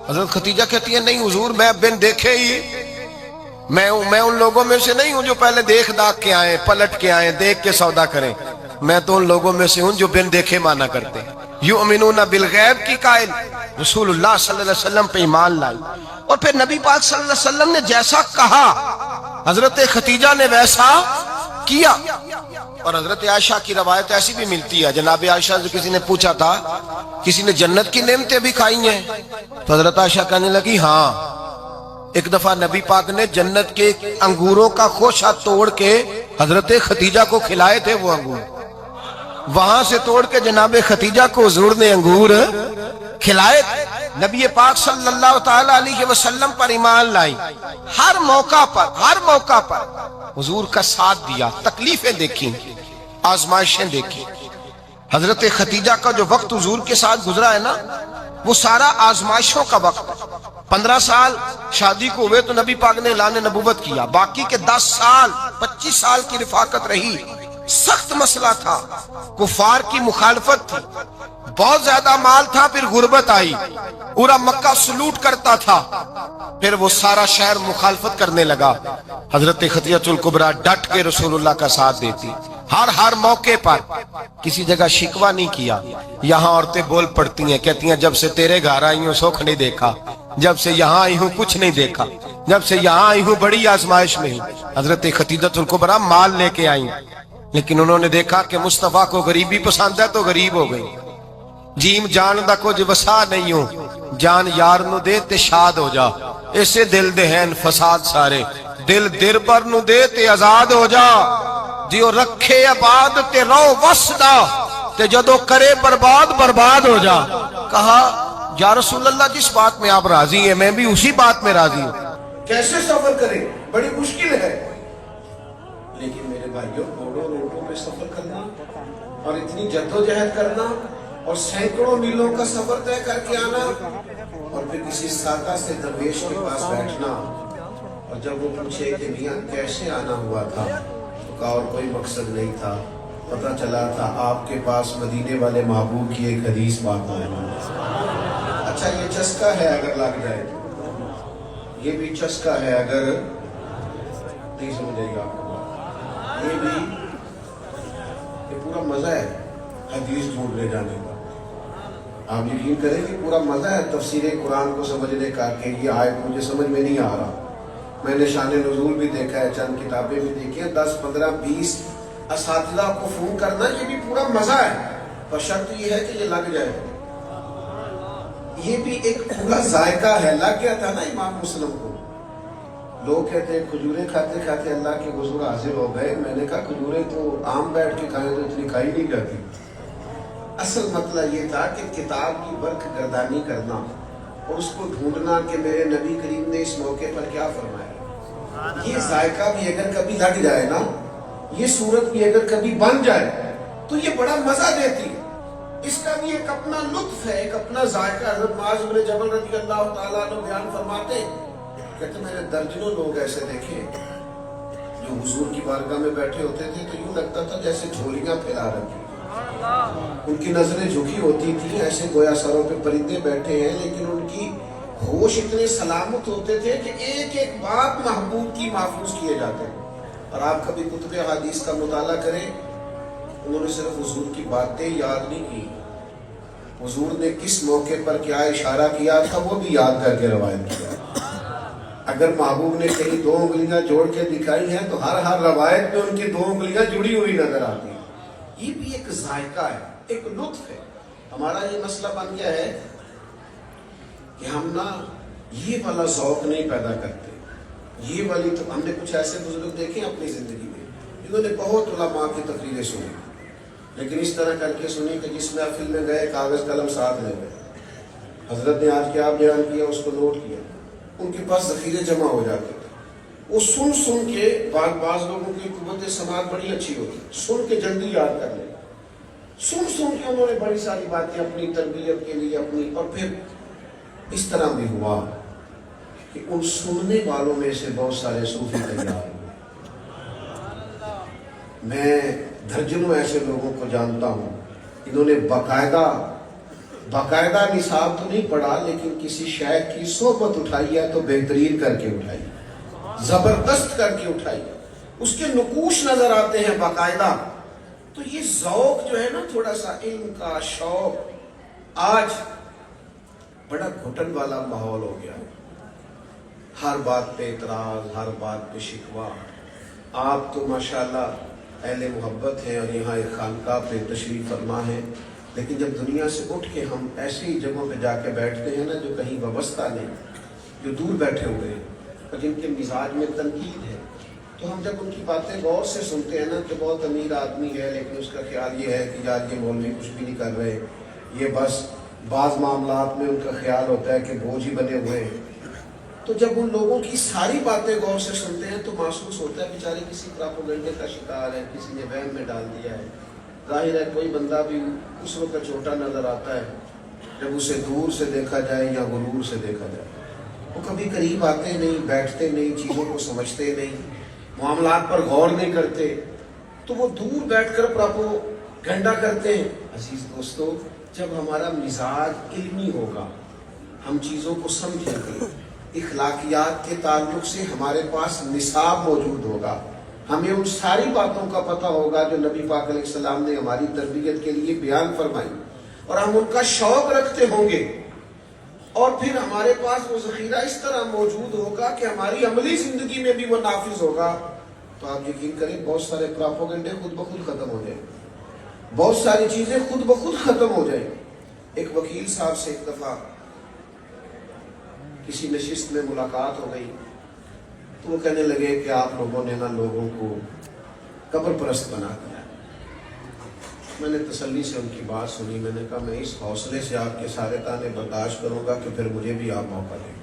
حضرت خدیجہ کہتی ہے نہیں حضور میں بن دیکھے ہی، میں ان لوگوں میں سے نہیں ہوں جو پہلے دیکھ داکھ کے آئیں، پلٹ کے آئیں، دیکھ کے سودا کریں، میں تو ان لوگوں میں سے ہوں جو بن دیکھے مانا کرتے ہیں۔ یؤمنون بالغیب کی قائل رسول اللہ صلی اللہ علیہ وسلم پہ ایمان لائی، اور پھر نبی پاک صلی اللہ علیہ وسلم نے جیسا کہا حضرت خدیجہ نے ویسا کیا۔ اور حضرت عائشہ کی روایت ایسی بھی ملتی ہے، جناب عائشہ سے کسی نے پوچھا تھا کسی نے جنت کی نعمتیں بھی کھائی ہیں؟ تو حضرت عائشہ کہنے لگی ہاں، ایک دفعہ نبی پاک نے جنت کے انگوروں کا خوشہ توڑ کے حضرت خدیجہ کو کھلائے تھے، وہ انگور وہاں سے توڑ کے جناب خدیجہ کو حضور نے انگور کھلائے تھے۔ نبی پاک صلی اللہ تعالی علیہ وسلم پر ایمان لائی، ہر موقع پر حضور کا ساتھ دیا، تکلیفیں دیکھیں، آزمائشیں دیکھیں۔ حضرت خدیجہ کا جو وقت حضور کے ساتھ گزرا ہے نا، وہ سارا آزمائشوں کا وقت۔ 15 سال شادی کو ہوئے تو نبی پاک نے اعلان نبوت کیا، باقی کے 10 سال 25 سال کی رفاقت رہی، سخت مسئلہ تھا، کفار کی مخالفت تھی، بہت زیادہ مال تھا، پھر غربت آئی، پورا مکہ سلوٹ کرتا تھا، پھر وہ سارا شہر مخالفت کرنے لگا۔ حضرت خدیجہ الکبریٰ ڈٹ کے رسول اللہ کا ساتھ دیتی، ہر موقع پر کسی جگہ شکوہ نہیں کیا۔ یہاں عورتیں بول پڑتی ہیں، کہتی ہیں جب سے تیرے گھر آئی ہوں سکھ نہیں دیکھا، جب سے یہاں آئی ہوں کچھ نہیں دیکھا، جب سے یہاں آئی ہوں بڑی آزمائش میں ہوں۔ حضرت خدیجہ الکبریٰ مال لے کے آئیں، لیکن انہوں نے دیکھا کہ مصطفیٰ کو غریبی پسند ہے تو غریب ہو گئی۔ جیم جان دا کچھ وسا نہیں ہوں، جان یار نو دے تے شاد ہو جا، اسے دل دے ہیں فساد سارے، دل در پر نو دے تے آزاد ہو جا، دیو رکھے آباد تے رو وسدا تے جدو کرے برباد برباد ہو جا۔ کہا یا رسول اللہ جس بات میں آپ راضی ہیں میں بھی اسی بات میں راضی ہوں۔ کیسے سفر کریں؟ بڑی مشکل ہے، لیکن میرے بھائیوں گھوڑوں اونٹوں پہ سفر کرنا اور اتنی جدوجہد کرنا اور سینکڑوں میلوں کا سفر طے کر کے آنا اور پھر کسی سادہ سے درویش کے پاس بیٹھنا، اور جب وہ پوچھے کہ میاں کیسے آنا ہوا تھا تو کہا اور کوئی مقصد نہیں تھا، پتہ چلا تھا آپ کے پاس مدینے والے محبوب کی ایک حدیث بات ہے۔ اچھا یہ چسکا ہے اگر لگ جائے، یہ بھی چسکا ہے اگر نہیں سمجھے گا آپ کو، یہ پورا مزہ ہے حدیث ڈھونڈنے جانے کا۔ آپ یقین کریں کہ پورا مزہ ہے تفسیر قرآن کو سمجھنے کا کہ یہ آیت مجھے سمجھ میں نہیں آ رہا۔ میں نے شان نزول بھی دیکھا ہے، چند کتابیں بھی دیکھی ہیں، 10 15 20 اساتذہ کو فون کرنا، یہ بھی پورا مزہ ہے، پر شرط یہ ہے کہ یہ لگ جائے۔ یہ بھی ایک پورا ذائقہ ہے، لگ گیا تھا نا امام مسلم کو۔ لوگ کہتے ہیں کھجوریں کھاتے کھاتے اللہ کے حضور حاضر ہو گئے، میں نے کہا کھجوریں تو عام بیٹھ کے کھائیں تو اتنی کھائی نہیں جاتی۔ اصل مسئلہ یہ تھا کہ کتاب کی برق گردانی کرنا اور اس کو ڈھونڈنا کہ میرے نبی کریم نے اس موقع پر کیا فرمایا۔ یہ ذائقہ بھی اگر کبھی لگ جائے نا، یہ صورت بھی اگر کبھی بن جائے تو یہ بڑا مزہ دیتی ہے، اس کا بھی ایک اپنا لطف ہے، ایک اپنا ذائقہ۔ حضرت معاذ بن جبل رضی اللہ تعالیٰ عنہ بیان فرماتے ہیں، کہتے میں نے درجنوں لوگ ایسے دیکھے جو حضور کی بارگاہ میں بیٹھے ہوتے تھے تو یوں لگتا تھا جیسے جھولیاں پھیلا رکھی، ان کی نظریں جھکی ہوتی تھی ایسے گویا سروں پہ پرندے بیٹھے ہیں، لیکن ان کی ہوش اتنے سلامت ہوتے تھے کہ ایک ایک بات محبوب کی محفوظ کیے جاتے ہیں۔ اور آپ کبھی کتب حدیث کا مطالعہ کریں، انہوں نے صرف حضور کی باتیں یاد نہیں کی، حضور نے کس موقع پر کیا اشارہ کیا تھا وہ بھی یاد کر کے روایت کیا۔ اگر محبوب نے کہیں 2 انگلیاں جوڑ کے دکھائی ہیں تو ہر روایت میں ان کی 2 انگلیاں جڑی ہوئی نظر آتی ہیں۔ یہ بھی ایک ذائقہ ہے، ایک لطف ہے۔ ہمارا یہ مسئلہ بن گیا ہے کہ ہم نا یہ والا ذوق نہیں پیدا کرتے، یہ والی تو ہم نے کچھ ایسے بزرگ دیکھے اپنی زندگی میں جنہوں نے بہت علماء کی تقریریں سنی، لیکن اس طرح کر کے سنی کہ جس محفل میں گئے کاغذ قلم ساتھ لے گئے، حضرت نے آج کیا بیان کیا اس کو نوٹ کیا، ان کے پاس ذخیرے جمع ہو جاتے تھے۔ وہ سن کے بعض لوگوں کی قوت سماعت بڑی اچھی ہوتی، سن کے جلدی یاد کر لیں، سن کے انہوں نے بڑی ساری باتیں اپنی تربیت کے لیے اپنی، اور پھر اس طرح بھی ہوا کہ ان سننے والوں میں سے بہت سارے صوفی تیار ہوئے۔ میں درجنوں ایسے لوگوں کو جانتا ہوں انہوں نے باقاعدہ نصاب تو نہیں پڑھا، لیکن کسی شیخ کی صحبت اٹھائی ہے تو بہترین کر کے اٹھائی، زبردست کر کے اٹھائی، اس کے نقوش نظر آتے ہیں باقاعدہ۔ تو یہ ذوق جو ہے نا تھوڑا سا علم کا شوق، آج بڑا گھٹن والا ماحول ہو گیا، ہر بات پہ اعتراض، ہر بات پہ شکوہ۔ آپ تو ماشاءاللہ اہل محبت ہیں اور یہاں ایک خانقاہ پہ تشریف فرما ہے، لیکن جب دنیا سے اٹھ کے ہم ایسی جگہوں پہ جا کے بیٹھتے ہیں نا جو کہیں وابستہ نہیں، جو دور بیٹھے ہوئے ہیں اور جن کے مزاج میں تنقید ہے، تو ہم جب ان کی باتیں غور سے سنتے ہیں نا کہ بہت امیر آدمی ہے لیکن اس کا خیال یہ ہے کہ یار یہ مولوی کچھ بھی نہیں کر رہے، یہ بس بعض معاملات میں ان کا خیال ہوتا ہے کہ بوجھ ہی بنے ہوئے ہیں۔ تو جب ان لوگوں کی ساری باتیں غور سے سنتے ہیں تو محسوس ہوتا ہے بیچارے کسی پراپوگنڈے کا شکار ہے، کسی نے وہم میں ڈال دیا ہے۔ ظاہر ہے کوئی بندہ بھی اس وقت چھوٹا نظر آتا ہے جب اسے دور سے دیکھا جائے یا غرور سے دیکھا جائے۔ وہ کبھی قریب آتے نہیں، بیٹھتے نہیں، چیزوں کو سمجھتے نہیں، معاملات پر غور نہیں کرتے، تو وہ دور بیٹھ کر پراپوگنڈا کرتے ہیں۔ عزیز دوستو، جب ہمارا مزاج علمی ہوگا، ہم چیزوں کو سمجھیں گے، اخلاقیات کے تعلق سے ہمارے پاس نصاب موجود ہوگا، ہمیں ان ساری باتوں کا پتہ ہوگا جو نبی پاک علیہ السلام نے ہماری تربیت کے لیے بیان فرمائی، اور ہم ان کا شوق رکھتے ہوں گے، اور پھر ہمارے پاس وہ ذخیرہ اس طرح موجود ہوگا کہ ہماری عملی زندگی میں بھی وہ نافذ ہوگا، تو آپ یقین کریں بہت سارے پراپوگنڈے خود بخود ختم ہو جائیں، بہت ساری چیزیں خود بخود ختم ہو جائیں۔ ایک وکیل صاحب سے ایک دفعہ کسی نشست میں ملاقات ہو گئی تو وہ کہنے لگے کہ آپ لوگوں نے نا لوگوں کو قبر پرست بنا دیا، میں نے تسلی سے ان کی بات سنی. میں نے کہا میں اس حوصلے سے آپ کے سارے تانے برداشت کروں گا کہ پھر مجھے بھی آپ موقع دیں.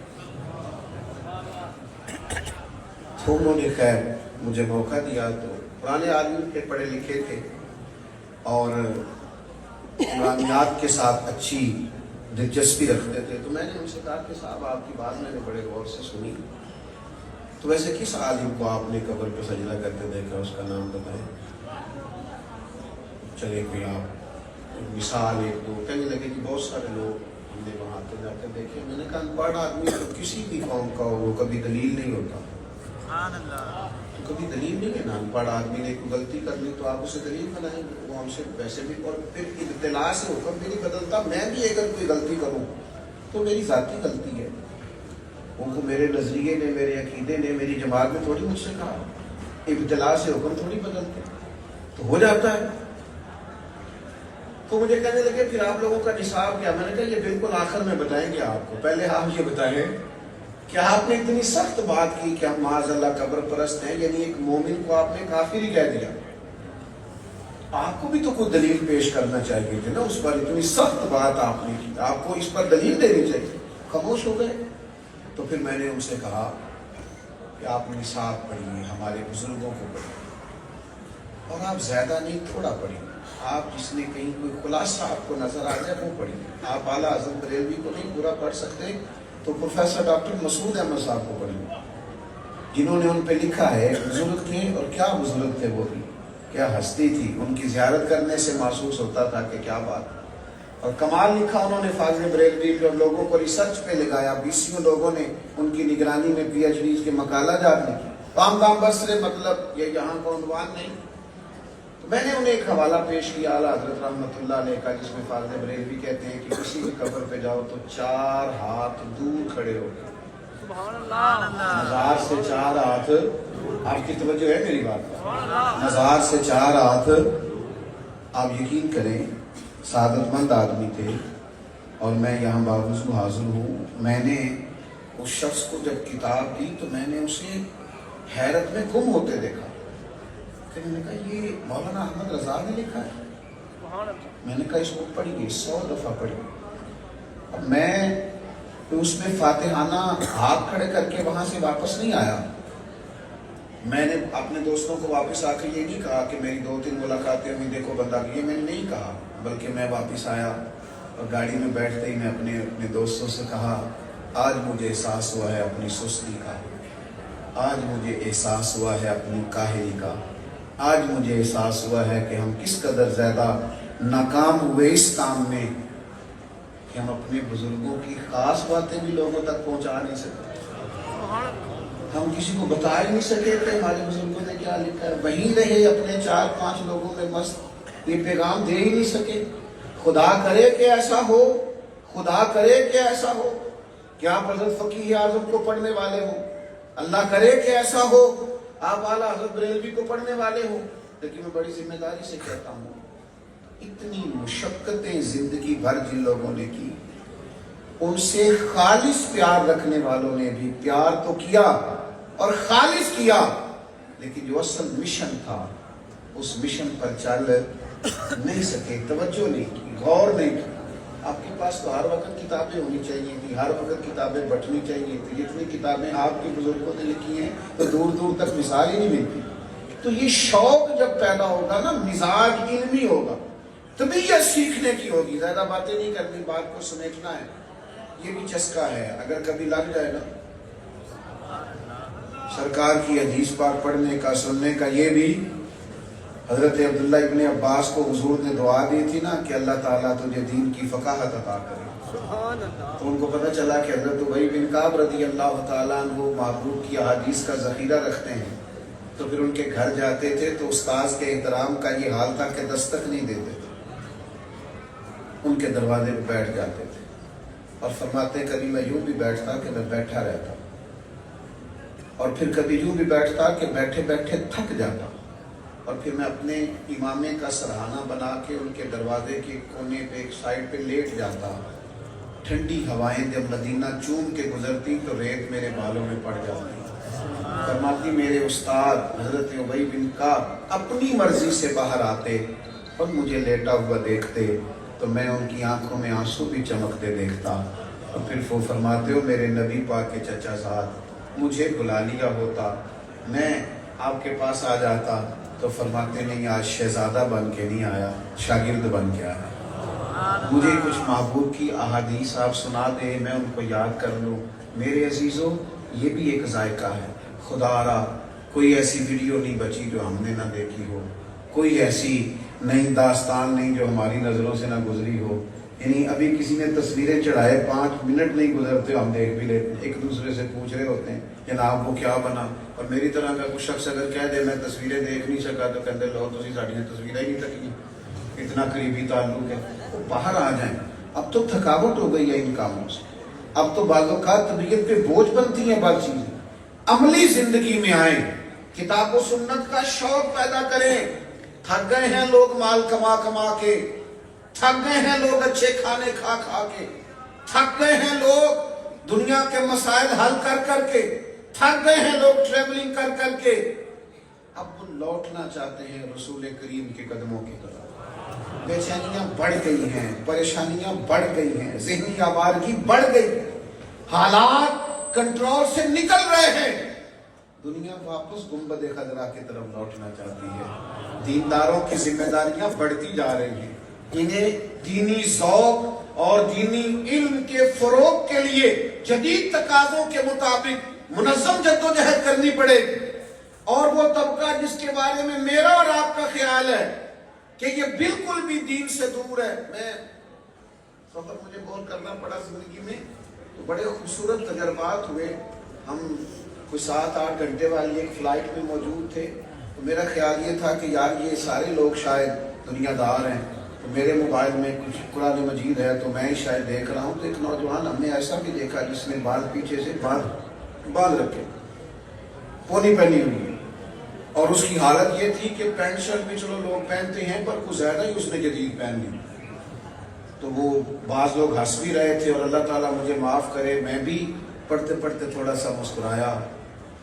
تو انہوں نے خیر مجھے موقع دیا. تو پرانے آدمی تھے, پڑھے لکھے تھے اور قرآنیات کے ساتھ اچھی دلچسپی رکھتے تھے. تو میں نے ان سے کہا کہ صاحب آپ کی بات میں نے بڑے غور سے سنی, تو ویسے کس عالم کو آپ نے قبر پہ سجدہ کرتے دیکھا, اس کا نام بتائیں. چلے کوئی آپ مثال ایک دو. کہنے لگے کہ بہت سارے لوگ ہم نے وہاں پہ جا کر دیکھے. میں نے کہا ان پڑھ آدمی تو کسی بھی قوم کا ہو وہ کبھی دلیل نہیں ہوتا. تو کبھی دلیل نہیں ہے نا. ان پڑھ آدمی نے کوئی غلطی کر لی تو آپ اسے دلیل بنائیں گے, وہ ہم سے ویسے بھی. اور پھر ابتلا سے حکم بھی نہیں بدلتا. میں بھی اگر کوئی غلطی کروں تو میری ذاتی غلطی ہے, ان کو میرے نظریے نے, میرے عقیدے نے, میری جماعت نے تھوڑی مجھ سے کہا. ابتلا سے حکم تھوڑی بدلتے, تو ہو جاتا ہے. تو مجھے کہنے لگے پھر آپ لوگوں کا نصاب کیا. میں نے کہا یہ بالکل آخر میں بتائیں گے آپ کو, پہلے آپ یہ بتائیں کہ آپ نے اتنی سخت بات کی کہ ہم معاذ اللہ قبر پرست ہیں, یعنی ایک مومن کو آپ نے کافر ہی کہہ دیا. آپ کو بھی تو کوئی دلیل پیش کرنا چاہیے تھے نا اس پر. اتنی سخت بات آپ نے کی, آپ کو اس پر دلیل دینی چاہیے. خاموش ہو گئے. تو پھر میں نے ان سے کہا کہ آپ نصاب پڑھیے, ہمارے بزرگوں کو پڑھیے, اور آپ زیادہ نہیں تھوڑا پڑھیے. آپ جس نے کہیں کوئی خلاصہ آپ کو نظر آ جائے وہ پڑھیے. آپ اعلیٰ حضرت بریلوی کو نہیں پورا پڑھ سکتے تو پروفیسر ڈاکٹر مسعود احمد صاحب کو پڑھیے, جنہوں نے ان پہ لکھا ہے. بزرگ تھے, اور کیا بزرگ تھے وہ بھی, کیا ہستی تھی. ان کی زیارت کرنے سے محسوس ہوتا تھا کہ کیا بات. اور کمال لکھا انہوں نے فاضل بریلوی پہ, اور لوگوں کو ریسرچ پہ لگایا. 20 لوگوں نے ان کی نگرانی میں پی ایچ ڈیز کے مقالہ جات لکھے. کام کام بسرے, مطلب یہ یہاں کا عنوان نہیں. تو میں نے انہیں ایک حوالہ پیش کیا اعلیٰ حضرت رحمۃ اللہ علیہ کا, جس میں فاضل بریلوی کہتے ہیں کہ کسی بھی قبر پہ جاؤ تو 4 ہاتھ دور کھڑے ہو گئے. مزار سے 4 ہاتھ, آپ کی توجہ ہے میری بات پر, مزار سے 4 ہاتھ. آپ یقین کریں سعادت مند آدمی تھے, اور میں یہاں باوضو حاضر ہوں. میں نے اس شخص کو جب کتاب دی تو میں نے اسے حیرت میں گم ہوتے دیکھا. کہ میں نے کہا یہ مولانا احمد رضا نے لکھا ہے. میں نے کہا اس کو پڑھیے, 100 دفعہ پڑھیے. اب میں اس میں فاتحانہ ہاتھ کھڑے کر کے وہاں سے واپس نہیں آیا. میں نے اپنے دوستوں کو واپس آ کے یہ نہیں کہا کہ میری 2-3 ملاقاتیں ہوئی, دیکھو بندہ, یہ میں نے نہیں کہا. بلکہ میں واپس آیا اور گاڑی میں بیٹھتے ہی میں اپنے دوستوں سے کہا آج مجھے احساس ہوا ہے اپنی سستی کا, آج مجھے احساس ہوا ہے اپنی کاہلی کا, آج مجھے احساس ہوا ہے کہ ہم کس قدر زیادہ ناکام ہوئے اس کام میں کہ ہم اپنے بزرگوں کی خاص باتیں بھی لوگوں تک پہنچا نہیں سکتے. ہم کسی کو بتا ہی نہیں سکے کہ ہمارے بزرگوں نے کیا لکھا ہے. وہیں رہے اپنے 4-5 لوگوں میں مست, یہ پیغام دے ہی نہیں سکے. خدا کرے کہ ایسا ہو, خدا کرے کہ ایسا ہو کہ آپ حضرت فقیہ اعظم کو پڑھنے والے ہوں. اللہ کرے کہ ایسا ہو آپ اعلیٰ حضرت بریلوی کو پڑھنے والے ہوں. لیکن میں بڑی ذمہ داری سے کہتا ہوں, اتنی مشقتیں زندگی بھر جن لوگوں نے کی, ان سے خالص پیار رکھنے والوں نے بھی پیار تو کیا اور خالص کیا, لیکن جو اصل مشن تھا اس مشن پر چل نہیں سکے, توجہ نہیں کی, غور نہیں کی. آپ کے پاس تو ہر وقت کتابیں ہونی چاہیے تھی, ہر وقت کتابیں بٹنی چاہیے تھی. جتنی کتابیں آپ کے بزرگوں نے لکھی ہیں تو دور دور تک مثال ہی نہیں ملتی. تو یہ شوق جب پیدا ہوگا نا, مزاج علمی ہوگا, طبیعت سیکھنے کی ہوگی. زیادہ باتیں نہیں کرنی, بات کو سمیٹنا ہے. یہ بھی چسکا ہے, اگر کبھی لگ جائے نا سرکار کی حدیث پاک پڑھنے کا, سننے کا. یہ بھی حضرت عبداللہ ابن عباس کو حضور نے دعا دی تھی نا کہ اللہ تعالیٰ تجھے دین کی فقاہت عطا کرے. تو ان کو پتہ چلا کہ حضرت ابی بن کعب رضی اللہ تعالیٰ عنہ محبوب کی احادیث کا ذخیرہ رکھتے ہیں. تو پھر ان کے گھر جاتے تھے تو استاذ کے احترام کا یہ حال تھا کہ دستک نہیں دیتے تھے, ان کے دروازے پہ بیٹھ جاتے تھے. اور فرماتے کبھی میں یوں بھی بیٹھتا کہ میں بیٹھا رہتا, اور پھر کبھی یوں بھی بیٹھتا کہ بیٹھے بیٹھے تھک جاتا, اور پھر میں اپنے امامے کا سرہانہ بنا کے ان کے دروازے کے کونے پہ ایک سائڈ پہ لیٹ جاتا. ٹھنڈی ہوائیں جب مدینہ چوم کے گزرتی تو ریت میرے بالوں میں پڑ جاتی. فرماتی میرے استاد حضرت ابی بن کعب اپنی مرضی سے باہر آتے اور مجھے لیٹا ہوا دیکھتے تو میں ان کی آنکھوں میں آنسو بھی چمکتے دیکھتا، اور پھر وہ فرماتے ہو میرے نبی پاک کے چچا زاد مجھے بلا لیا ہوتا، میں آپ کے پاس آ جاتا، تو فرماتے نہیں آج شہزادہ بن کے نہیں آیا، شاگرد بن کے آیا۔ مجھے کچھ محبوب کی احادیث آپ سنا دیں، میں ان کو یاد کر لوں۔ میرے عزیزوں یہ بھی ایک ذائقہ ہے، خدا را کوئی ایسی ویڈیو نہیں بچی جو ہم نے نہ دیکھی ہو، کوئی ایسی نئی داستان نہیں جو ہماری نظروں سے نہ گزری ہو۔ یعنی ابھی کسی نے تصویریں چڑھائے 5 منٹ نہیں گزرتے ہم دیکھ بھی لیتے ہیں، ایک دوسرے سے پوچھ رہے ہوتے ہیں جناب وہ کیا بنا، اور میری طرح کا کچھ شخص اگر کہہ دے میں تصویریں دیکھ نہیں سکا تو کہتے لو تسی ساڈیاں تصویریں ہی نہیں تکیاں، اتنا قریبی تعلق ہے۔ وہ باہر آ جائیں، اب تو تھکاوٹ ہو گئی ہے ان کاموں سے، اب تو بعض اوقات طبیعت پہ بوجھ بنتی ہیں بعض چیزیں، عملی زندگی میں آئیں، کتاب و سنت کا شوق پیدا کریں۔ تھک گئے ہیں لوگ مال کما کما کے، تھک گئے ہیں لوگ اچھے کھانے کھا کھا کے، تھک گئے ہیں لوگ دنیا کے مسائل حل کر کر کے، تھک گئے ہیں لوگ ٹریولنگ کر کر کے، اب وہ لوٹنا چاہتے ہیں رسول کریم کے قدموں کی طرف۔ بے چینیاں بڑھ گئی ہیں، پریشانیاں بڑھ گئی ہیں، ذہنی آوارگی بڑھ گئی، حالات کنٹرول سے نکل رہے ہیں، دنیا واپس گنبد خضرا کی طرف لوٹنا چاہتی ہے۔ دینداروں کی ذمہ داریاں بڑھتی جا رہی ہیں، انہیں دینی ذوق اور دینی علم کے فروغ کے لیے جدید تقاضوں کے مطابق منظم جدوجہد کرنی پڑے گی۔ اور وہ طبقہ جس کے بارے میں میرا اور آپ کا خیال ہے کہ یہ بالکل بھی دین سے دور ہے، میں سفر مجھے بہت کرنا پڑا زندگی میں، تو بڑے خوبصورت تجربات ہوئے۔ ہم کوئی 7-8 گھنٹے والی ایک فلائٹ میں موجود تھے، تو میرا خیال یہ تھا کہ یار یہ سارے لوگ شاید دنیا دار ہیں، تو میرے موبائل میں کچھ قرآن مجید ہے تو میں ہی شاید دیکھ رہا ہوں، تو ایک نوجوان ہم نے ایسا بھی دیکھا جس نے بال پیچھے سے باندھ رکھے، پونی پہنی ہوئی ہے، اور اس کی حالت یہ تھی کہ پینٹ شرٹ بھی چلو لوگ پہنتے ہیں پر کچھ زیادہ ہی اس نے جدید پہن لی۔ تو وہ بعض لوگ ہنس بھی رہے تھے، اور اللہ تعالیٰ مجھے معاف کرے میں بھی پڑھتے پڑھتے تھوڑا سا مسکرایا،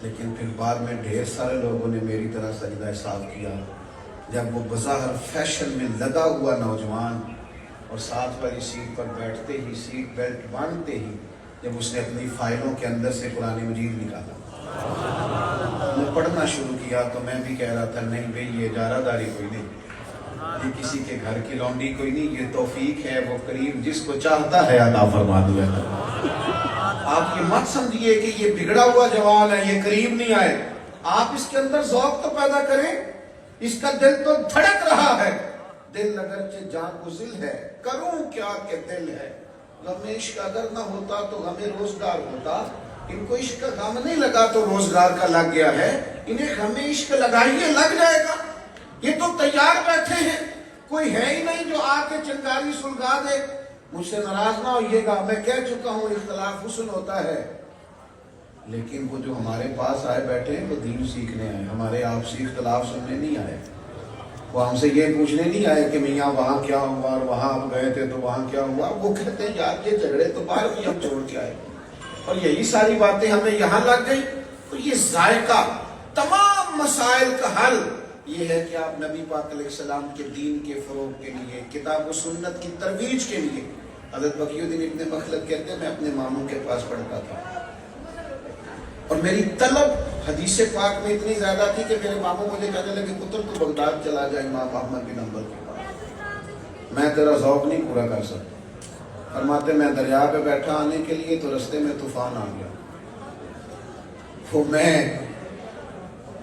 لیکن پھر بعد میں ڈھیر سارے لوگوں نے میری طرح سجدہ صاف کیا جب وہ بظاہر فیشن میں لگا ہوا نوجوان اور ساتھ والی سیٹ پر بیٹھتے ہی سیٹ بیلٹ باندھتے ہی جب اس نے اپنی فائلوں کے اندر سے قرآن مجید نکالا، میں پڑھنا شروع کیا، تو میں بھی کہہ رہا تھا نہیں بھئی یہ اجارہ داری کوئی نہیں، یہ کسی کے گھر کی لونڈی کوئی نہیں، یہ توفیق ہے وہ کریم جس کو چاہتا ہے عطا فرما دیا۔ آپ یہ مت سمجھیے کہ یہ بگڑا ہوا جوان ہے، یہ قریب نہیں آئے، آپ اس کے اندر ذوق تو پیدا کریں، اس کا دل تو دھڑک رہا ہے، دل اگرچہ جان گزل ہے کروں کیا کہ دل ہے، غم عشق اگر نہ ہوتا تو غم روزگار ہوتا، ان کو عشق کا غم نہیں لگا تو روزگار کا لگ گیا ہے، انہیں غم عشق لگائیے لگ جائے گا، یہ تو تیار بیٹھے ہیں، کوئی ہے ہی نہیں جو آ کے چنگاری سلگا دے۔ مجھ سے ناراض نہ ہوئیے گا، میں کہہ چکا ہوں اختلاف حسن ہوتا ہے، لیکن وہ جو ہمارے پاس آئے بیٹھے ہیں وہ دین سیکھنے آئے، ہمارے آپ سے اختلاف سننے نہیں آئے، وہ ہم سے یہ پوچھنے نہیں آئے کہ میاں وہاں کیا ہوا اور وہاں آپ گئے تھے تو وہاں کیا ہوا، وہ کہتے ہیں یار یہ جھگڑے تو باہر بھی ہم چھوڑ کے آئے، اور یہی ساری باتیں ہمیں یہاں لگ گئی۔ تو یہ ذائقہ تمام مسائل کا حل یہ ہے کہ آپ نبی پاک علیہ السلام کے دین کے فروغ کے لیے، کتاب و سنت کی ترویج کے لیے، حضرت بقی الدین ابن مخلد کہتے ہیں میں اپنے ماموں کے پاس پڑھتا تھا، اور میری طلب حدیث پاک میں اتنی زیادہ تھی کہ میرے ماموں مجھے کہنے لگے پتر تو بغداد چلا جائے امام احمد بن حنبل کے پاس، میں تیرا ذوق نہیں پورا کر سکتا۔ فرماتے میں دریا پہ بیٹھا آنے کے لیے تو رستے میں طوفان آ گیا، وہ میں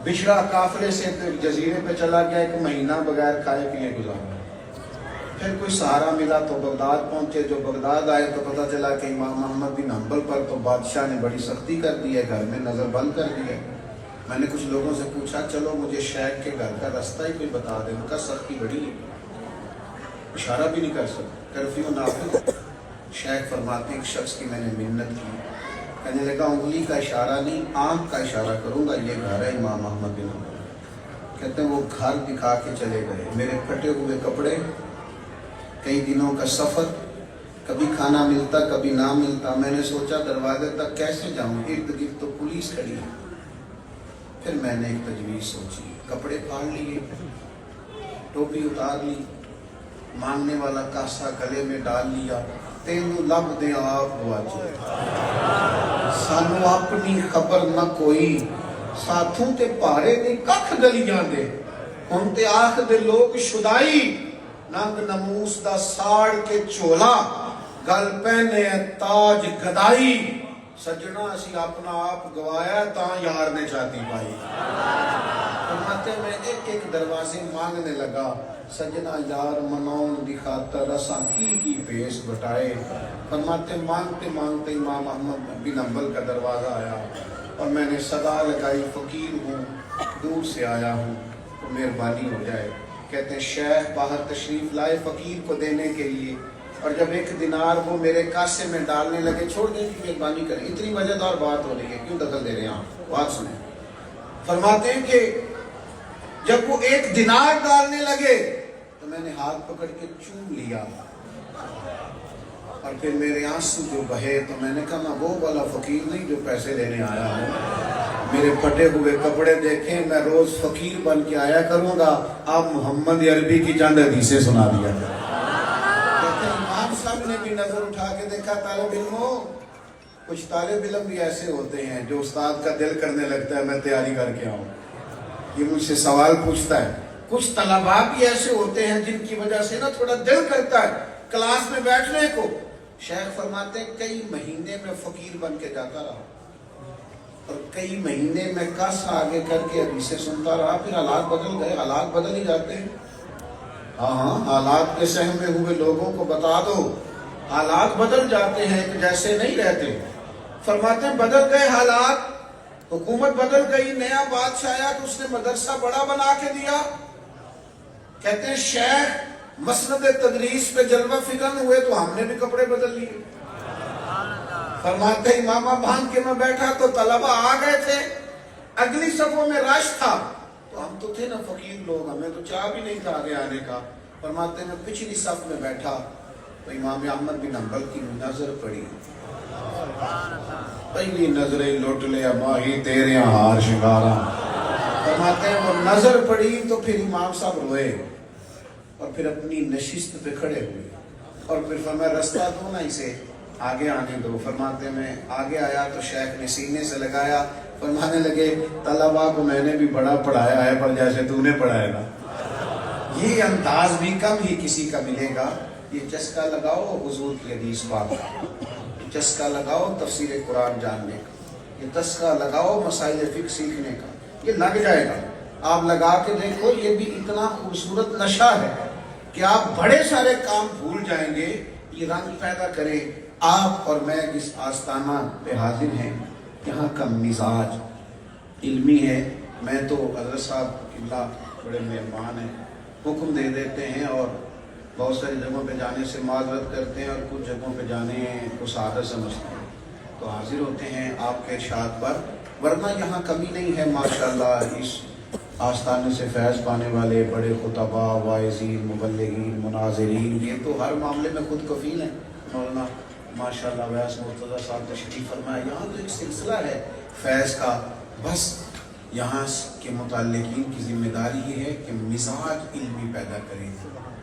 بچھڑا قافلے سے جزیرے پہ چلا گیا، 1 مہینہ بغیر کھائے پیے گزارا، پھر کوئی سہارا ملا تو بغداد پہنچے، جو بغداد آئے تو پتہ چلا کہ امام احمد بن حنبل پر تو بادشاہ نے بڑی سختی کر دی ہے، گھر میں نظر بند کر دی ہے۔ میں نے کچھ لوگوں سے پوچھا چلو مجھے شیخ کے گھر کا رستہ ہی کوئی بتا دے، ان کا سختی بڑی ہے، اشارہ بھی نہیں کر سکتے، کرفیو نافذ۔ شیخ فرماتے ایک شخص کی میں نے منت کی، کہنے لگا انگلی کا اشارہ نہیں آنکھ کا اشارہ کروں گا، یہ گھر ہے امام احمد بن حنبل۔ کہتے ہیں وہ گھر دکھا کے چلے گئے، میرے پھٹے ہوئے کپڑے، کئی دنوں کا سفر، کبھی کھانا ملتا کبھی نہ ملتا، میں نے سوچا دروازے تک کیسے جاؤں، ارد گرد تو پولیس کھڑی ہے۔ پھر میں نے ایک تجویز سوچی، کپڑے پھاڑ لیے، ٹوپی اتار لی، مانگنے والا کاسا گلے میں ڈال لیا، تینوں لب دے آپ گواچے، سانو اپنی خبر نہ کوئی، ساتھوں تے پارے نے ککھ گلیاں دے، ہن تے آکھ دے لوگ شدائی، ننگ نموس دا ساڑ کے چولا، گل پہنے تاج گدائی، سجنا اسی اپنا آپ گوایا تاں یار نے چاہتی پائی۔ فرماتے میں ایک ایک دروازے مانگنے لگا، سجنا یار منون دی خاطر اساں کی پیش بٹائے۔ فرماتے مانگتے مانگتے امام احمد بن حنبل کا دروازہ آیا اور میں نے صدا لگائی، فقیر ہوں، دور سے آیا ہوں، تو مہربانی ہو جائے۔ کہتے ہیں شیخ باہر تشریف لائے فقیر کو دینے کے لیے، اور جب 1 دینار وہ میرے کاسے میں ڈالنے لگے، چھوڑ دیں کہ مہربانی کریں، اتنی مزیدار بات ہو رہی ہے، کیوں دخل دے رہے ہیں آپ، بات سنیں۔ فرماتے ہیں کہ جب وہ 1 دینار ڈالنے لگے تو میں نے ہاتھ پکڑ کے چوم لیا، اور پھر میرے آنسو جو بہے تو میں نے کہا میں وہ والا فقیر نہیں جو پیسے لینے آیا ہوں، میرے پھٹے ہوئے کپڑے دیکھیں، میں روز فقیر بن کے آیا کروں گا، آپ محمد عربی کی چند حدیثیں سنا دیا کریں۔ کہتے ہیں امام صاحب نے بھی نظر اٹھا کے دیکھا، طالب علموں، کچھ طالب علم بھی ایسے ہوتے ہیں جو استاد کا دل کرنے لگتا ہے میں تیاری کر کے آؤں، یہ مجھ سے سوال پوچھتا ہے۔ کچھ طلباء بھی ایسے ہوتے ہیں جن کی وجہ سے نا تھوڑا دل کرتا ہے کلاس میں بیٹھنے کو۔ شیخ فرماتے ہیں کئی مہینے میں فقیر بن کے جاتا رہا، اور کئی مہینے میں کس آگے کر کے حدیثیں سنتا رہا، پھر حالات بدل گئے، حالات بدل ہی جاتے ہیں۔ ہاں حالات کے سہم میں ہوئے لوگوں کو بتا دو، حالات بدل جاتے ہیں، ایک جیسے نہیں رہتے۔ فرماتے ہیں بدل گئے حالات، حکومت بدل گئی، نیا بادشاہ آیا تو اس نے مدرسہ بڑا بنا کے دیا۔ کہتے ہیں شیخ مسند تدریس پہ جلوہ فکن ہوئے تو ہم نے بھی کپڑے بدل لیے۔ فرماتے ہیں امامہ باندھ کے میں بیٹھا تو طلبہ آ گئے تھے، اگلی صفوں میں رش تھا، تو ہم تو تھے نا فقیر لوگ، ہمیں تو چاہ بھی نہیں تھا آگے آنے کا۔ فرماتے ہیں میں پچھلی صف میں بیٹھا تو امام احمد بن حنبل کی نظر پڑی، پہلی نظریں لوٹ لیا ماہی تیرے ہار شنگارا۔ فرماتے ہیں وہ نظر پڑی تو پھر امام صاحب روئے، اور پھر اپنی نشست پہ کھڑے ہوئے، اور پھر فرمایا رستہ دو نا اسے آگے آنے دو۔ فرماتے میں آگے آیا تو شیخ نے سینے سے لگایا، فرمانے لگے طلباء کو میں نے بھی بڑا پڑھایا ہے پر جیسے تو نے پڑھایا نا، یہ انداز بھی کم ہی کسی کا ملے گا۔ یہ چسکا لگاؤ حضور کی حدیث پاک، چسکا لگاؤ تفسیر قرآن جاننے کا، یہ چسکا لگاؤ مسائل فقہ سیکھنے کا، یہ لگ جائے گا۔ آپ لگا کے دیکھو، یہ بھی اتنا خوبصورت نشہ ہے کہ آپ بڑے سارے کام بھول جائیں گے، یہ رنگ پیدا کرے۔ آپ اور میں جس آستانہ پہ حاضر ہیں، یہاں کا مزاج علمی ہے۔ میں تو حضرت صاحب قبلہ بڑے مہربان ہیں، حکم دے دیتے ہیں اور بہت ساری جگہوں پہ جانے سے معذرت کرتے ہیں، اور کچھ جگہوں پہ جانے کو سعادت سمجھتے ہیں، تو حاضر ہوتے ہیں آپ کے ارشاد پر، ورنہ یہاں کمی نہیں ہے ماشاءاللہ۔ اس آستانے سے فیض پانے والے بڑے خطباء، واعظین، مبلغین، مناظرین، یہ تو ہر معاملے میں خود کفیل ہیں۔ مولانا ماشاءاللہ ویس مرتضیٰ صاحب تشریف فرمایا، یہاں تو ایک سلسلہ ہے فیض کا، بس یہاں کے متعلقین کی ذمہ داری یہ ہے کہ مزاج علمی پیدا کریں،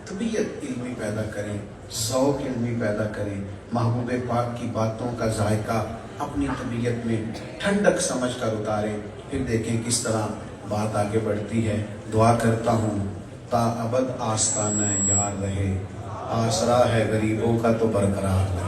طبیعت علمی پیدا کریں، ذوق علمی پیدا کریں، محبوب پاک کی باتوں کا ذائقہ اپنی طبیعت میں ٹھنڈک سمجھ کر اتاریں، پھر دیکھیں کس طرح بات آگے بڑھتی ہے۔ دعا کرتا ہوں تا ابد آستانہ یار رہے، آسرا ہے غریبوں کا تو برقرار رہے۔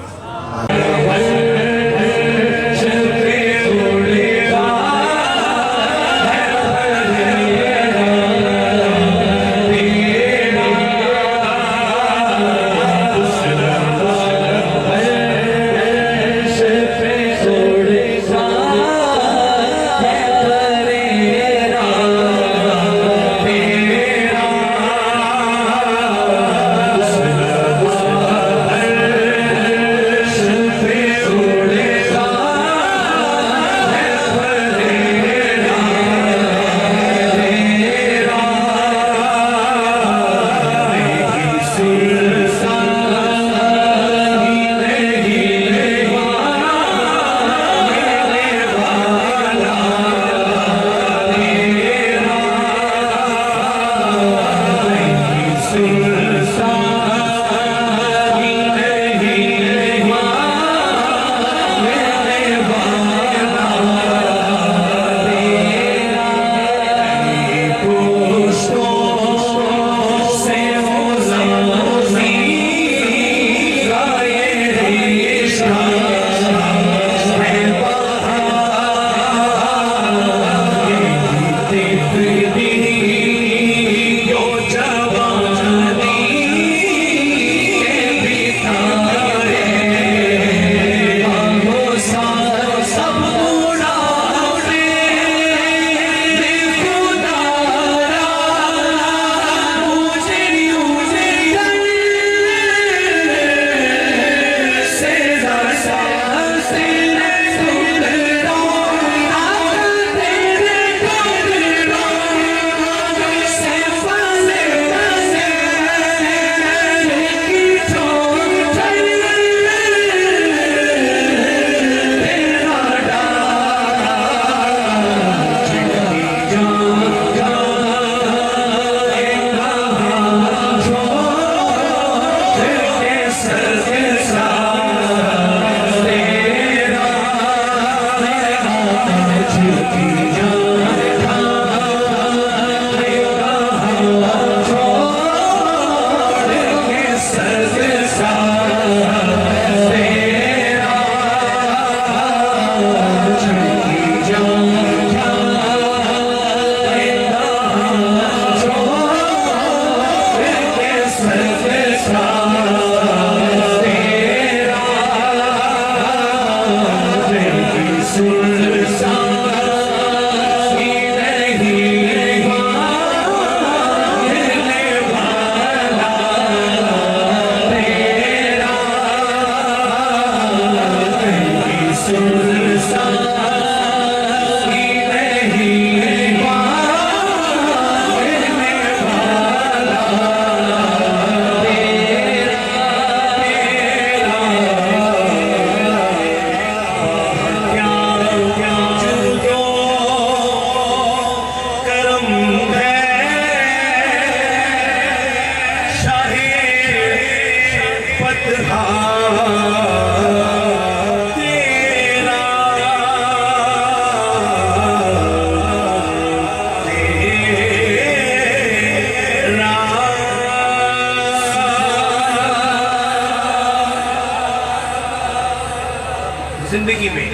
زندگی میں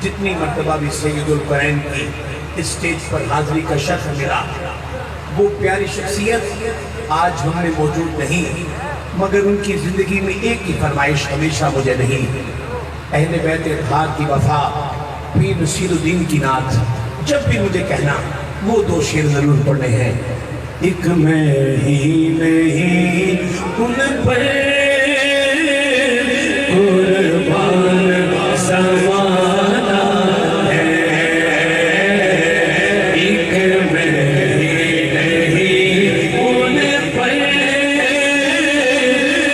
جتنی مرتبہ بھی سید القرین کی اسٹیج پر حاضری کا شرف ملا، وہ پیاری شخصیت آج ہم میں موجود نہیں، مگر ان کی زندگی میں ایک ہی فرمائش ہمیشہ مجھے نہیں، اہل بیت اطہار کی وفا، پیر نصیر الدین کی نعت، جب بھی مجھے کہنا وہ دو شعر ضرور پڑھنے ہیں۔ ایک میں ہی نہیں ان پر قربان زمانہ ہے، ایک میں ہی نہیں ان پر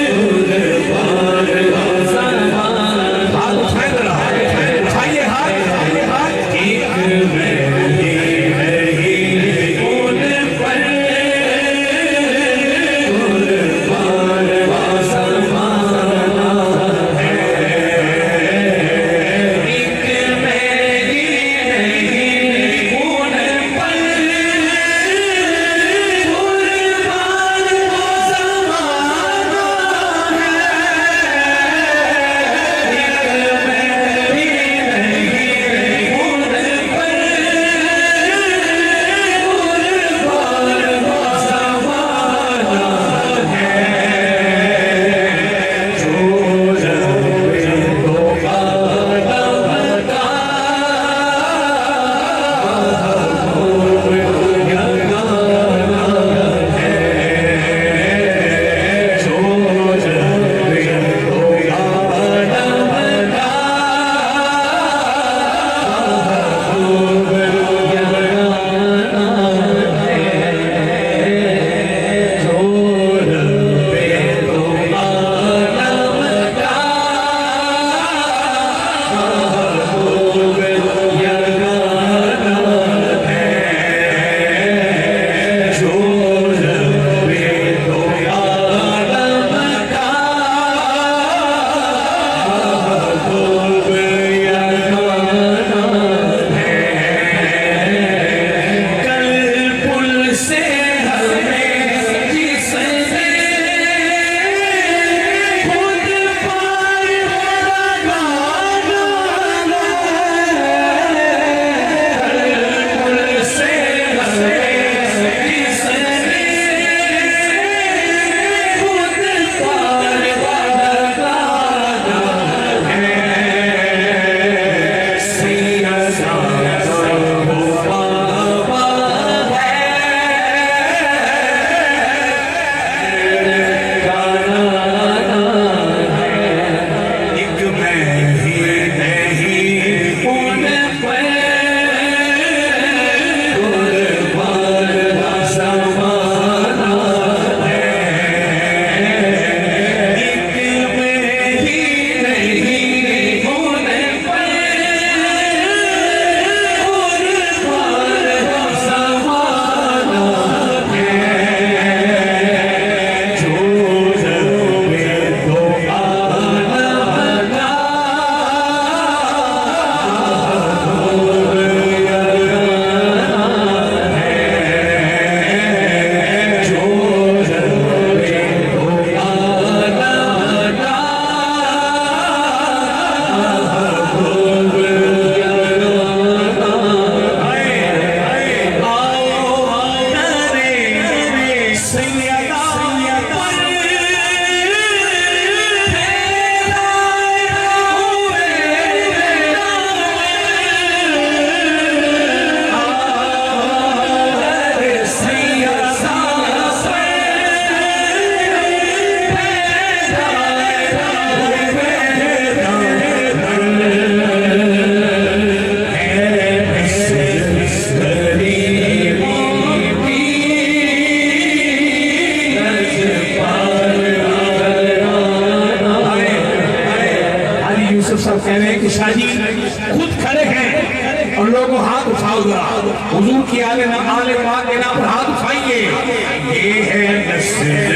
قربان زمانہ۔ ہاتھ اٹھائیں ذرا، اٹھائیے ہاتھ، ایک میں شاہ جی خود کھڑے ہیں اور لوگوں ہاتھ اٹھاؤ ذرا حضور کی آل پاک کے نام پر ہاتھ اٹھائیے. یہ ہے نسل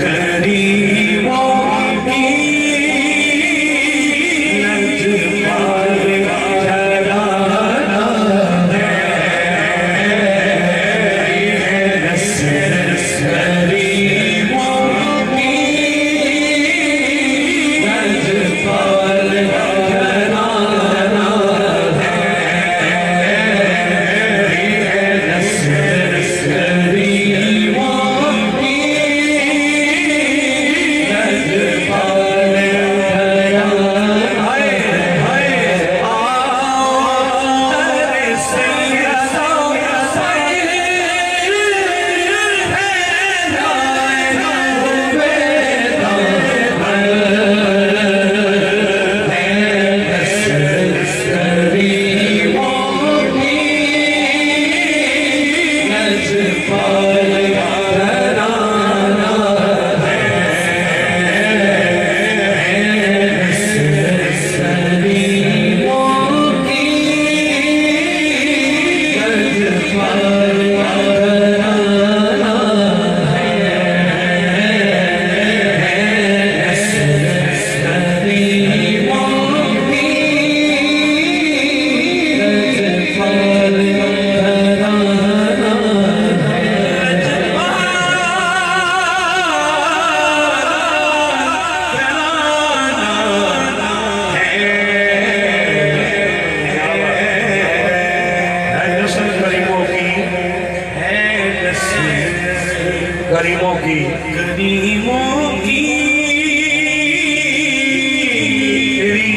کریموں کی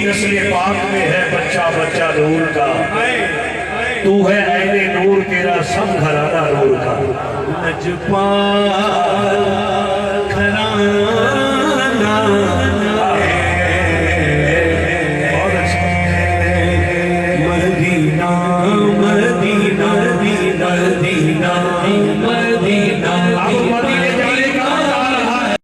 نسل پاک میں ہے بچہ بچہ نور کا، تو ہے اہل نور تیرا سب گھرانہ نور کا۔ نجپال گھرانہ